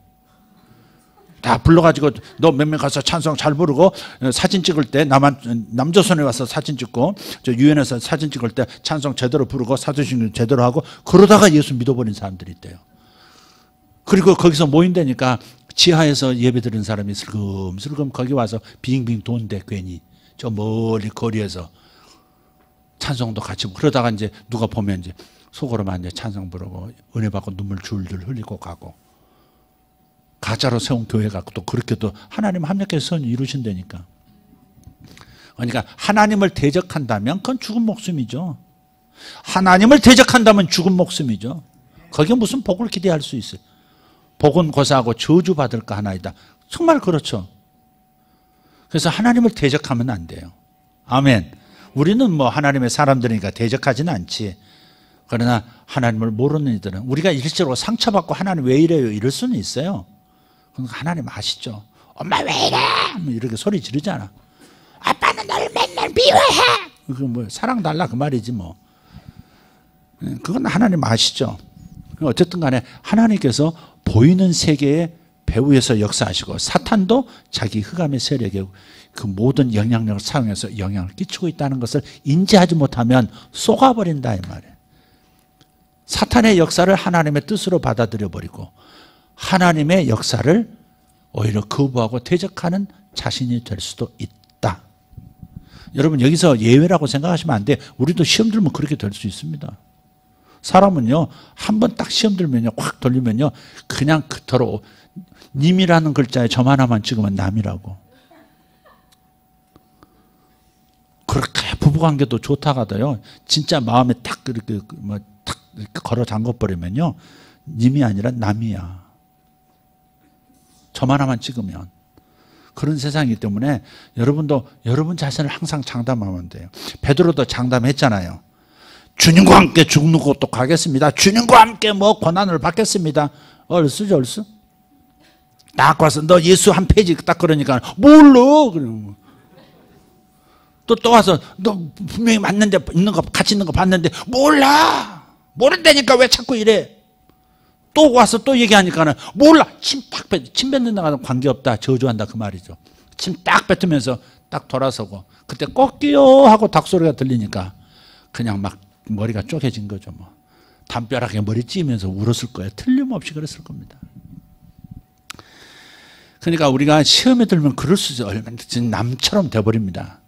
다 불러가지고 너 몇 명 가서 찬송 잘 부르고 사진 찍을 때 남조선에 와서 사진 찍고 저 유엔에서 사진 찍을 때 찬송 제대로 부르고 사도신경 제대로 하고 그러다가 예수 믿어버린 사람들이 있대요. 그리고 거기서 모인다니까 지하에서 예배 드리는 사람이 슬금슬금 거기 와서 빙빙 돈대 괜히 저 멀리 거리에서 찬송도 같이 그러다가 이제 누가 보면 이제 속으로만 이제 찬송 부르고 은혜 받고 눈물 줄줄 흘리고 가고 가짜로 세운 교회가 또 그렇게 또 하나님 합력해서 선 이루신다니까. 그러니까 하나님을 대적한다면 그건 죽은 목숨이죠. 하나님을 대적한다면 죽은 목숨이죠. 거기에 무슨 복을 기대할 수 있어요. 복은 고사하고 저주받을까 하나이다. 정말 그렇죠. 그래서 하나님을 대적하면 안 돼요. 아멘. 우리는 뭐 하나님의 사람들이니까 대적하지는 않지. 그러나 하나님을 모르는 이들은 우리가 일시적으로 상처받고 하나님 왜 이래요? 이럴 수는 있어요. 하나님 아시죠? 엄마 왜 이래? 뭐 이렇게 소리 지르잖아. 아빠는 널 맨날 미워해. 그 뭐 사랑 달라 그 말이지 뭐. 그건 하나님 아시죠? 어쨌든 간에 하나님께서 보이는 세계의 배후에서 역사하시고 사탄도 자기 흑암의 세력에 그 모든 영향력을 사용해서 영향을 끼치고 있다는 것을 인지하지 못하면 쏘가버린다 이 말이에요. 사탄의 역사를 하나님의 뜻으로 받아들여 버리고 하나님의 역사를 오히려 거부하고 대적하는 자신이 될 수도 있다. 여러분 여기서 예외라고 생각하시면 안 돼. 우리도 시험 들면 그렇게 될 수 있습니다. 사람은요 한 번 딱 시험 들면요 확 돌리면요 그냥 그토록 님이라는 글자에 점 하나만 찍으면 남이라고. 그렇게 부부관계도 좋다가 도요 진짜 마음에 딱 이렇게 뭐 딱 이렇게 걸어 잠궈 버리면요 님이 아니라 남이야. 점 하나만 찍으면. 그런 세상이기 때문에 여러분도 여러분 자신을 항상 장담하면 돼요. 베드로도 장담했잖아요. 주님과 함께 죽는 곳도 가겠습니다. 주님과 함께 뭐 고난을 받겠습니다. 얼쑤죠 얼쑤? 딱 와서 너 예수 한 페이지 딱 그러니까 몰라. 또 와서 너 분명히 맞는데 있는 거 같이 있는 거 봤는데 몰라. 모른다니까 왜 자꾸 이래. 또 와서 또 얘기하니까는 몰라. 침 뱉는다가 관계없다. 저주한다 그 말이죠. 침 딱 뱉으면서 딱 돌아서고 그때 꺾여 하고 닭소리가 들리니까 그냥 막 머리가 쪼개진 거죠. 뭐 담벼락에 머리 찌면서 울었을 거예요. 틀림없이 그랬을 겁니다. 그러니까 우리가 시험에 들면 그럴 수 있어요. 얼마든지 남처럼 돼버립니다.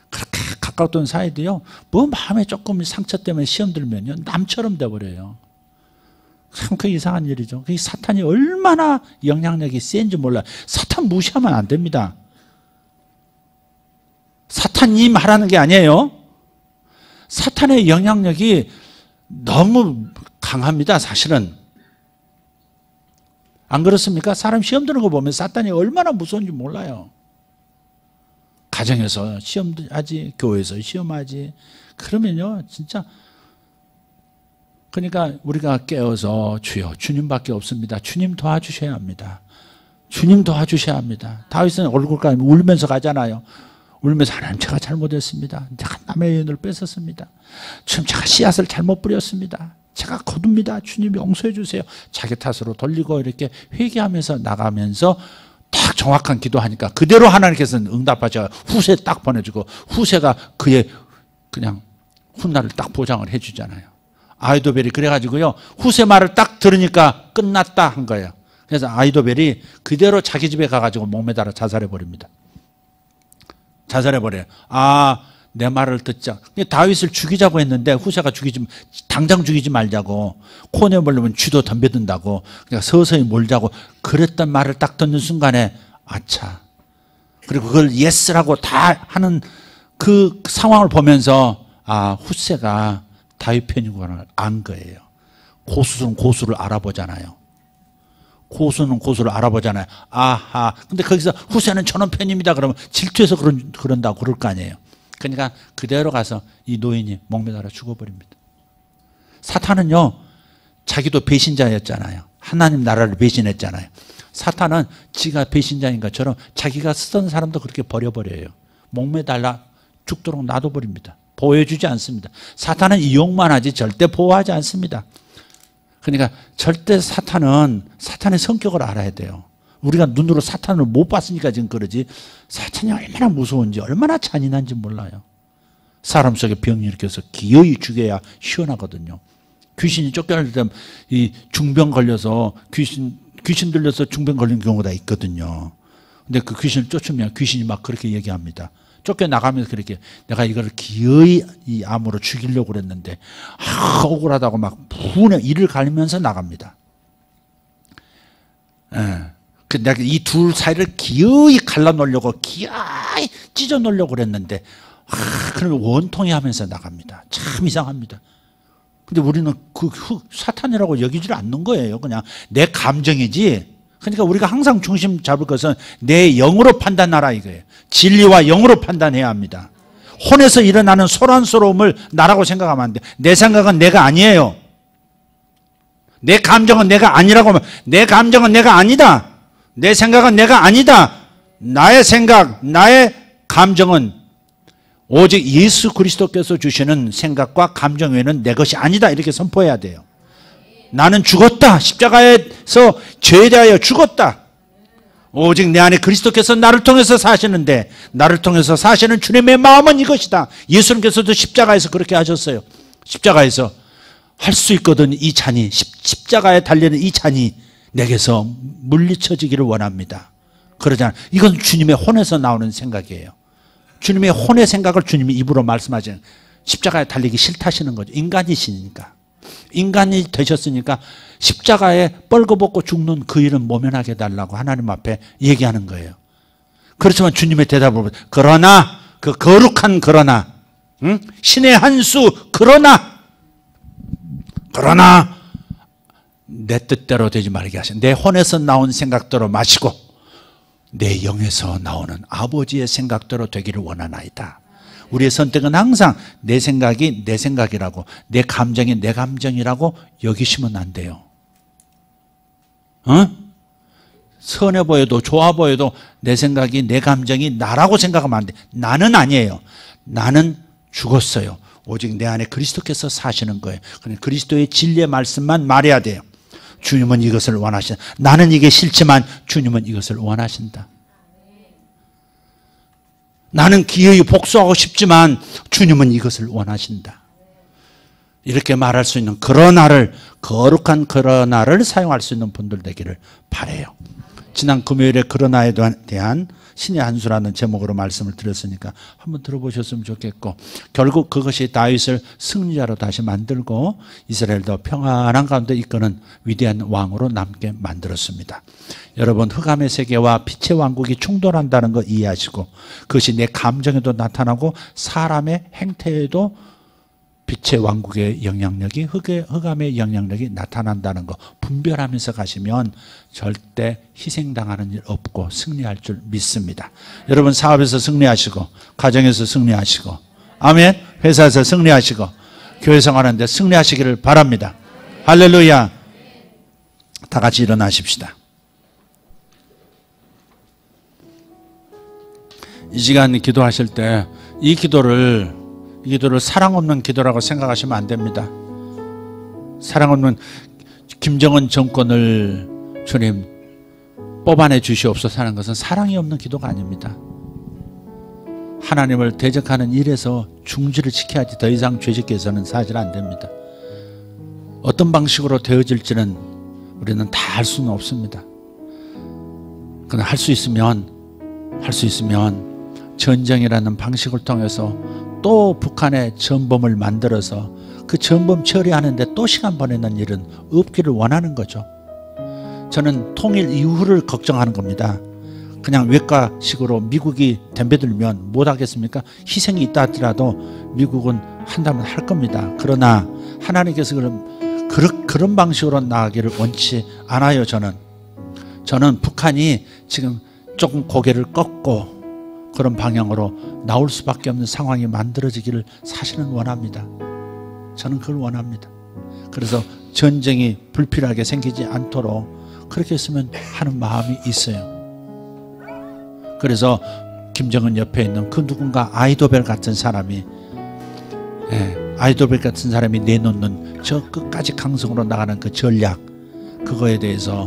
그렇게 가까웠던 사이도요. 뭐 마음에 조금 상처 때문에 시험 들면요. 남처럼 돼버려요. 참 그 이상한 일이죠. 그 사탄이 얼마나 영향력이 센지 몰라요. 사탄 무시하면 안 됩니다. 사탄님 하라는 게 아니에요. 사탄의 영향력이 너무 강합니다. 사실은. 안 그렇습니까? 사람 시험 드는 거 보면 사탄이 얼마나 무서운지 몰라요. 가정에서 시험하지, 교회에서 시험하지. 그러면요, 진짜. 그러니까 우리가 깨어서 주여, 주님밖에 없습니다. 주님 도와주셔야 합니다. 주님 도와주셔야 합니다. 다윗은 얼굴까지 울면서 가잖아요. 울면서 하나님 제가 잘못했습니다. 제가 남의 연을 뺏었습니다. 지금 제가 씨앗을 잘못 뿌렸습니다. 제가 거둡니다. 주님 용서해 주세요. 자기 탓으로 돌리고 이렇게 회개하면서 나가면서 딱 정확한 기도하니까 그대로 하나님께서는 응답하셔 후세 딱 보내주고 후세가 그의 그냥 훗날을 딱 보장을 해주잖아요. 아이도벨이 그래가지고요 후세 말을 딱 들으니까 끝났다 한 거예요. 그래서 아이도벨이 그대로 자기 집에 가가지고 목매달아 자살해버립니다. 자살해버려요. 아, 내 말을 듣자. 다윗을 죽이자고 했는데 후세가 당장 죽이지 말자고 코 내버리면 쥐도 덤벼든다고 그러니까 서서히 몰자고 그랬던 말을 딱 듣는 순간에 아차. 그리고 그걸 예스라고 다 하는 그 상황을 보면서 아, 후세가 다윗 편이구나 안 거예요. 고수는 고수를 알아보잖아요. 고수는 고수를 알아보잖아요. 아하. 근데 거기서 후세는 저놈 편입니다. 그러면 질투해서 그런다고 그럴 거 아니에요. 그러니까 그대로 가서 이 노인이 목매달아 죽어버립니다. 사탄은요, 자기도 배신자였잖아요. 하나님 나라를 배신했잖아요. 사탄은 지가 배신자인 것처럼 자기가 쓰던 사람도 그렇게 버려버려요. 목매달라 죽도록 놔둬버립니다. 보호해주지 않습니다. 사탄은 이용만 하지 절대 보호하지 않습니다. 그러니까 절대 사탄은 사탄의 성격을 알아야 돼요. 우리가 눈으로 사탄을 못 봤으니까 지금 그러지 사탄이 얼마나 무서운지 얼마나 잔인한지 몰라요. 사람 속에 병이 일으켜서 기어이 죽여야 시원하거든요. 귀신이 쫓겨날 때 이 중병 걸려서 귀신 들려서 중병 걸린 경우가 있거든요. 근데 그 귀신을 쫓으면 귀신이 막 그렇게 얘기합니다. 쫓겨나가면서 그렇게 내가 이걸 기어이 이 암으로 죽이려고 그랬는데 억울하다고 막 분에 이를 갈면서 나갑니다. 예. 내가 이 둘 사이를 기어이 갈라놓으려고 기어이 찢어놓으려고 그랬는데 그럼 원통이 하면서 나갑니다. 참 이상합니다. 근데 우리는 그 사탄이라고 여기질 않는 거예요. 그냥 내 감정이지. 그러니까 우리가 항상 중심 잡을 것은 내 영으로 판단하라 이거예요. 진리와 영으로 판단해야 합니다. 혼에서 일어나는 소란스러움을 나라고 생각하면 안 돼. 내 생각은 내가 아니에요. 내 감정은 내가 아니라고 하면 내 감정은 내가 아니다. 내 생각은 내가 아니다. 나의 생각, 나의 감정은 오직 예수 그리스도께서 주시는 생각과 감정 외에는 내 것이 아니다. 이렇게 선포해야 돼요. 나는 죽었다. 십자가에서 죄에 대하여 죽었다. 오직 내 안에 그리스도께서 나를 통해서 사시는데 나를 통해서 사시는 주님의 마음은 이것이다. 예수님께서도 십자가에서 그렇게 하셨어요. 십자가에서 할 수 있거든. 이 잔이 십자가에 달리는 이 잔이 내게서 물리쳐지기를 원합니다. 그러잖아요. 이건 주님의 혼에서 나오는 생각이에요. 주님의 혼의 생각을 주님이 입으로 말씀하시는, 십자가에 달리기 싫다시는 거죠. 인간이시니까. 인간이 되셨으니까 십자가에 뻘거벗고 죽는 그 일은 모면하게 해달라고 하나님 앞에 얘기하는 거예요. 그렇지만 주님의 대답을 그러나, 그 거룩한 그러나, 신의 한 수 그러나 내 뜻대로 되지 말게 하신, 내 혼에서 나온 생각대로 마시고 내 영에서 나오는 아버지의 생각대로 되기를 원하나이다. 우리의 선택은 항상 내 생각이 내 생각이라고, 내 감정이 내 감정이라고 여기시면 안 돼요. 선해 보여도 좋아 보여도 내 생각이 내 감정이 나라고 생각하면 안 돼. 나는 아니에요. 나는 죽었어요. 오직 내 안에 그리스도께서 사시는 거예요. 그러니까 그리스도의 진리의 말씀만 말해야 돼요. 주님은 이것을 원하신다. 나는 이게 싫지만 주님은 이것을 원하신다. 나는 기어이 복수하고 싶지만 주님은 이것을 원하신다. 이렇게 말할 수 있는 그러나를, 거룩한 그러나를 사용할 수 있는 분들 되기를 바라요. 지난 금요일에 그러나에 대한 신의 한 수라는 제목으로 말씀을 드렸으니까 한번 들어보셨으면 좋겠고, 결국 그것이 다윗을 승리자로 다시 만들고 이스라엘도 평안한 가운데 이끄는 위대한 왕으로 남게 만들었습니다. 여러분, 흑암의 세계와 빛의 왕국이 충돌한다는 거 이해하시고, 그것이 내 감정에도 나타나고 사람의 행태에도 빛의 왕국의 영향력이, 흑암의 영향력이 나타난다는 거 분별하면서 가시면 절대 희생당하는 일 없고 승리할 줄 믿습니다. 여러분, 사업에서 승리하시고, 가정에서 승리하시고, 아멘. 회사에서 승리하시고, 교회 생활하는데 승리하시기를 바랍니다. 할렐루야. 다 같이 일어나십시다. 이 시간 기도하실 때 이 기도를 사랑 없는 기도라고 생각하시면 안 됩니다. 사랑 없는, 김정은 정권을 주님 뽑아내 주시옵소서 하는 것은 사랑이 없는 기도가 아닙니다. 하나님을 대적하는 일에서 중지를 시켜야지 더 이상 죄짓게해서는 사실 안 됩니다. 어떤 방식으로 되어질지는 우리는 다 할 수는 없습니다. 그러나 할 수 있으면 전쟁이라는 방식을 통해서 또 북한의 전범을 만들어서 그 전범 처리하는데 또 시간 보내는 일은 없기를 원하는 거죠. 저는 통일 이후를 걱정하는 겁니다. 그냥 외과식으로 미국이 덤벼들면 못하겠습니까? 희생이 있다 하더라도 미국은 한다면 할 겁니다. 그러나 하나님께서 그런 방식으로 나가기를 원치 않아요. 저는 북한이 지금 조금 고개를 꺾고 그런 방향으로 나올 수밖에 없는 상황이 만들어지기를 사실은 원합니다. 저는 그걸 원합니다. 그래서 전쟁이 불필요하게 생기지 않도록 그렇게 했으면 하는 마음이 있어요. 그래서 김정은 옆에 있는 그 누군가 아이도벨 같은 사람이 내놓는 저 끝까지 강성으로 나가는 그 전략, 그거에 대해서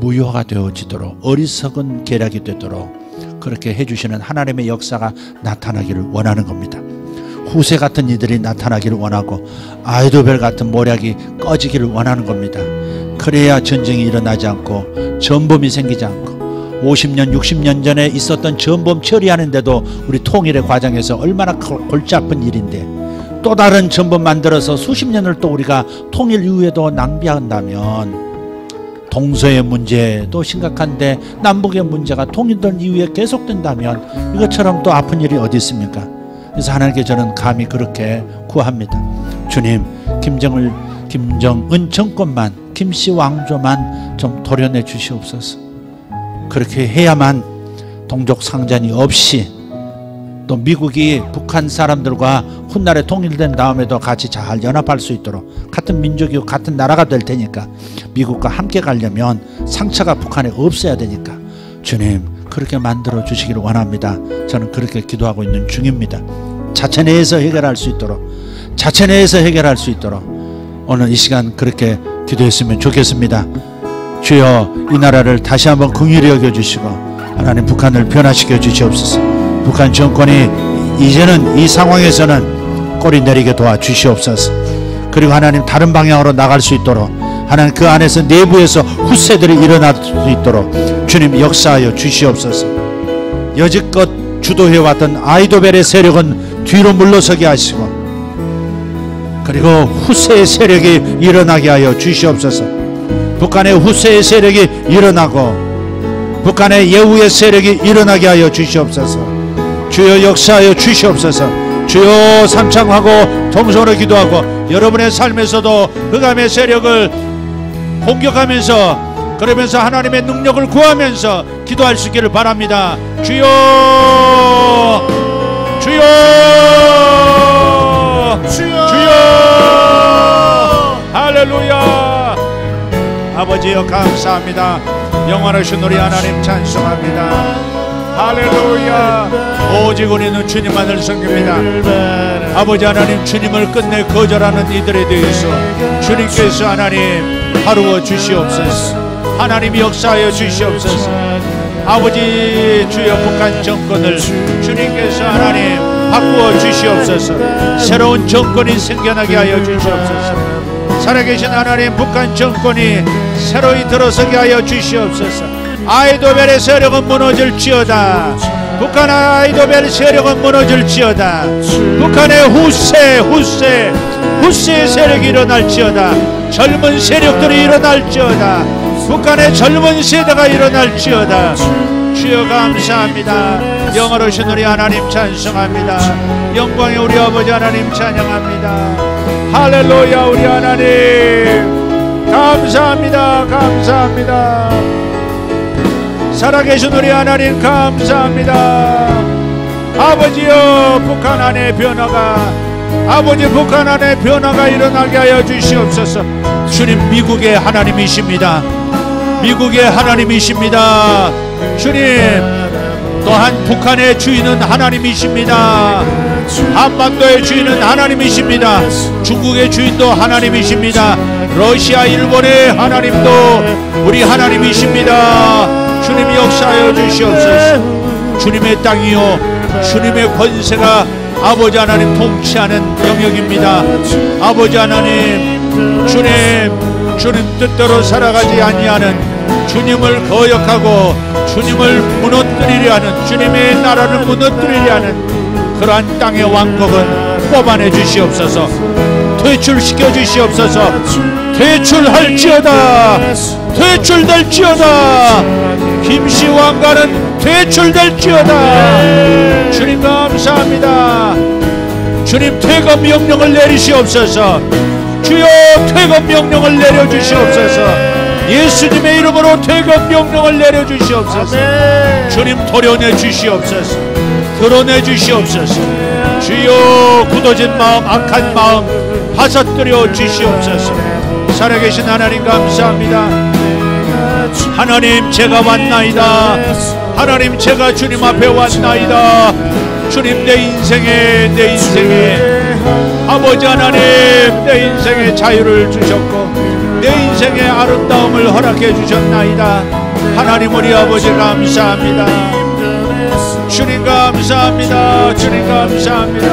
무효가 되어지도록, 어리석은 계략이 되도록 그렇게 해주시는 하나님의 역사가 나타나기를 원하는 겁니다. 후세 같은 이들이 나타나기를 원하고 아이도벨 같은 모략이 꺼지기를 원하는 겁니다. 그래야 전쟁이 일어나지 않고 전범이 생기지 않고, 50년 60년 전에 있었던 전범 처리하는데도 우리 통일의 과정에서 얼마나 골치 아픈 일인데 또 다른 전범 만들어서 수십 년을 또 우리가 통일 이후에도 낭비한다면 동서의 문제도 심각한데 남북의 문제가 통일된 이후에 계속된다면 이것처럼 또 아픈 일이 어디 있습니까? 그래서 하나님께 저는 감히 그렇게 구합니다. 주님, 김정은 정권만, 김씨 왕조만 좀 도려내 주시옵소서. 그렇게 해야만 동족 상잔이 없이 또 미국이 북한 사람들과 훗날에 통일된 다음에도 같이 잘 연합할 수 있도록, 같은 민족이고 같은 나라가 될 테니까 미국과 함께 가려면 상처가 북한에 없어야 되니까 주님 그렇게 만들어 주시기를 원합니다. 저는 그렇게 기도하고 있는 중입니다. 자체 내에서 해결할 수 있도록 오늘 이 시간 그렇게 기도했으면 좋겠습니다. 주여, 이 나라를 다시 한번 긍휼히 여겨주시고 하나님 북한을 변화시켜 주시옵소서. 북한 정권이 이제는 이 상황에서는 꼬리 내리게 도와주시옵소서. 그리고 하나님 다른 방향으로 나갈 수 있도록 하나님 그 안에서 내부에서 후세들이 일어날 수 있도록 주님 역사하여 주시옵소서. 여지껏 주도해왔던 아이도벨의 세력은 뒤로 물러서게 하시고 그리고 후세의 세력이 일어나게 하여 주시옵소서. 북한의 후세의 세력이 일어나고 북한의 예후의 세력이 일어나게 하여 주시옵소서. 주여 역사하여 주시옵소서. 주여 삼창하고 통성으로 기도하고 여러분의 삶에서도 흑암의 세력을 공격하면서 그러면서 하나님의 능력을 구하면서 기도할 수 있기를 바랍니다. 주여 주여 주여 주여 할렐루야. 아버지여 감사합니다. 영원하신 우리 하나님 찬송합니다. 할렐루야. 오직 우리는 주님만을 섬깁니다. 아버지 하나님, 주님을 끝내 거절하는 이들에 대해서 주님께서 하나님 다루어 주시옵소서. 하나님 역사하여 주시옵소서. 아버지 주여 북한 정권을 주님께서 하나님 바꾸어 주시옵소서. 새로운 정권이 생겨나게 하여 주시옵소서. 살아계신 하나님, 북한 정권이 새로이 들어서게 하여 주시옵소서. 아이도벨의 세력은 무너질지어다. 북한 아이도벨 세력은 무너질지어다. 북한의 후세의 세력이 일어날지어다. 젊은 세력들이 일어날지어다. 북한의 젊은 세대가 일어날지어다. 주여 감사합니다. 영원하신 우리 하나님 찬송합니다. 영광의 우리 아버지 하나님 찬양합니다. 할렐루야. 우리 하나님 감사합니다. 감사합니다. 살아계신 우리 하나님 감사합니다. 아버지여, 북한 안에 북한 안에 변화가 일어나게 하여 주시옵소서. 주님, 미국의 하나님이십니다. 미국의 하나님이십니다. 주님, 또한 북한의 주인은 하나님이십니다. 한반도의 주인은 하나님이십니다. 중국의 주인도 하나님이십니다. 러시아, 일본의 하나님도 우리 하나님이십니다. 주님 역사하여 주시옵소서. 주님의 땅이요, 주님의 권세가 아버지 하나님 통치하는 영역입니다. 아버지 하나님, 주님 뜻대로 살아가지 아니하는, 주님을 거역하고 주님을 무너뜨리려 하는, 주님의 나라를 무너뜨리려 하는 그러한 땅의 왕국은 뽑아내 주시옵소서. 퇴출시켜 주시옵소서. 퇴출할지어다. 퇴출될지어다. 김씨 왕가는 퇴출될지어다. 주님 감사합니다. 주님 퇴거 명령을 내리시옵소서. 주여 퇴거 명령을 내려주시옵소서. 예수님의 이름으로 퇴거 명령을 내려주시옵소서. 주님 도려내 주시옵소서. 드러내 주시옵소서. 주여 굳어진 마음, 악한 마음 파서뜨려 주시옵소서. 살아계신 하나님 감사합니다. 하나님, 제가 왔나이다. 하나님, 제가 주님 앞에 왔나이다. 주님, 내 인생에 아버지 하나님, 내 인생에 자유를 주셨고 내 인생의 아름다움을 허락해 주셨나이다. 하나님, 우리 아버지 감사합니다. 주님 감사합니다. 주님 감사합니다.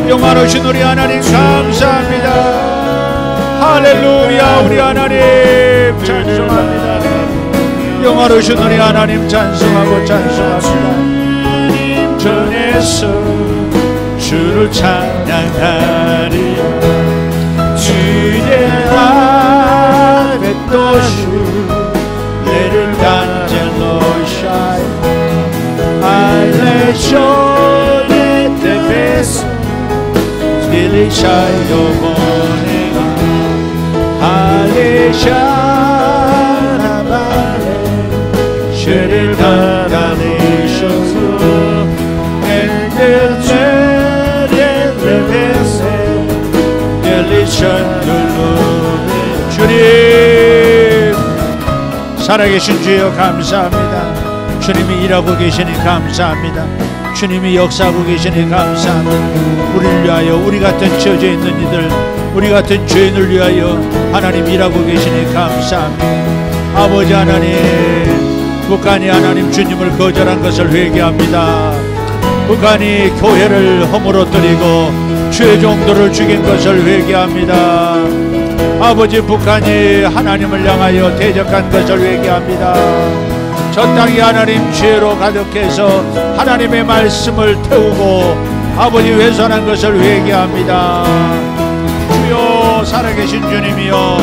영원하신 우리 하나님 감사합니다. 할렐루야. 우리 하나님 찬송합니다. 영원하신 우리 하나님 찬송하고 찬송합니다. 전에서 주를 찬양하리. 주의 앞에 또 주 살려 보내라 할리샤라바레 죄를 닫아내셔서 주님 살아계신 주여 감사합니다. 주님이 일하고 계시니 감사합니다. 주님이 역사하고 계시니 감사합니다. 우리를 위하여, 우리 같은 처져 있는 이들, 우리 같은 죄인을 위하여 하나님 일하고 계시니 감사합니다. 아버지 하나님, 북한이 하나님 주님을 거절한 것을 회개합니다. 북한이 교회를 허물어뜨리고 죄종들을 죽인 것을 회개합니다. 아버지, 북한이 하나님을 향하여 대적한 것을 회개합니다. 저 땅이 하나님 죄로 가득해서 하나님의 말씀을 태우고 아버지 훼손한 것을 회개합니다. 주여 살아계신 주님이여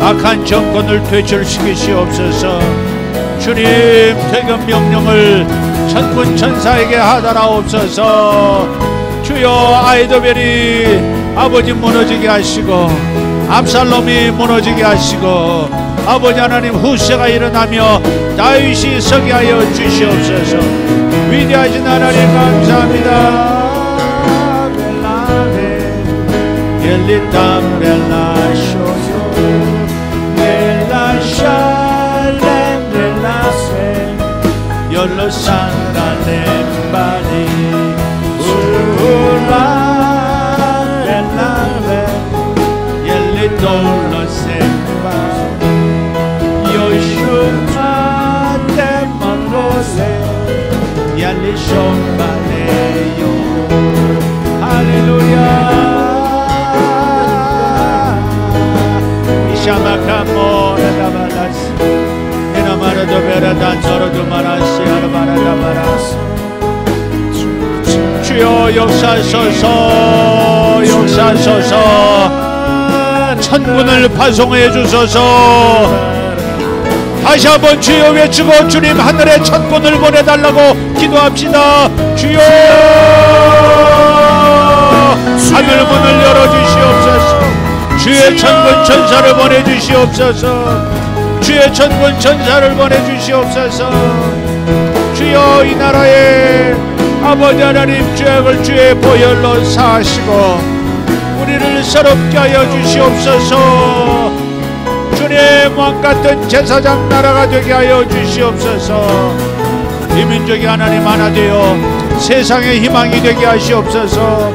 악한 정권을 퇴출시키시옵소서. 주님 퇴근 명령을 천군 천사에게 하다라옵소서. 주여 아이도벨이 아버지 무너지게 하시고 압살롬이 무너지게 하시고 아버지 하나님 후세가 일어나며 다윗이 서게 하여 주시옵소서. 위대하신 하나님 감사합니다. 주여 역사하소서, 역사하소서. 천군을 파송해 주소서. 다시 한번 주여 외치고 주님 하늘에 천군을 보내달라고 기도합시다. 주여 하늘 문을 열어주시옵소서. 주의 천군 천사를 보내주시옵소서. 주의 천군 천사를 보내주시옵소서. 주여 이 나라에 아버지 하나님 죄악을 주의 보혈로 사하시고 우리를 새롭게 하여 주시옵소서. 주님 왕같은 제사장 나라가 되게 하여 주시옵소서. 이 민족이 하나님 하나 되어 세상의 희망이 되게 하시옵소서.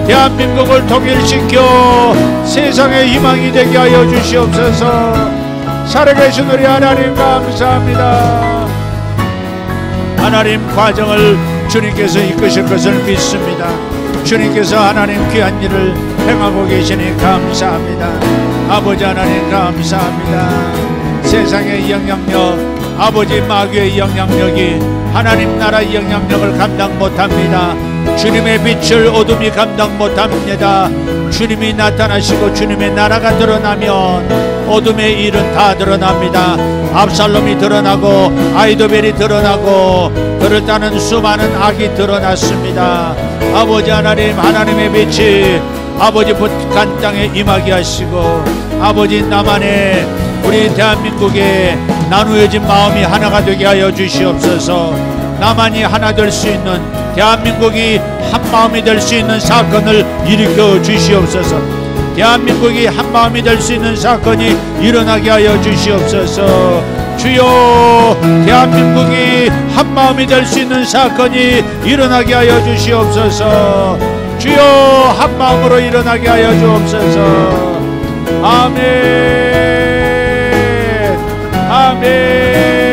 대한민국을 통일시켜 세상의 희망이 되게 하여 주시옵소서. 살아계신 우리 하나님 감사합니다. 하나님 과정을 주님께서 이끄실 것을 믿습니다. 주님께서 하나님 귀한 일을 행하고 계시니 감사합니다. 아버지 하나님 감사합니다. 세상의 영향력, 아버지 마귀의 영향력이 하나님 나라의 영향력을 감당 못합니다. 주님의 빛을 어둠이 감당 못합니다. 주님이 나타나시고 주님의 나라가 드러나면 어둠의 일은 다 드러납니다. 압살롬이 드러나고 아이도벨이 드러나고 그를 따는 수많은 악이 드러났습니다. 아버지 하나님, 하나님의 빛이 아버지 북한 땅에 임하게 하시고 아버지 남한에 우리 대한민국에 나누어진 마음이 하나가 되게 하여 주시옵소서. 남한이 하나 될 수 있는, 대한민국이 한 마음이 될 수 있는 사건을 일으켜 주시옵소서. 대한민국이 한 마음이 될 수 있는 사건이 일어나게 하여 주시옵소서. 주여 대한민국이 한 마음이 될 수 있는 사건이 일어나게 하여 주시옵소서. 주여 한 마음으로 일어나게 하여 주옵소서. 아멘, 아멘.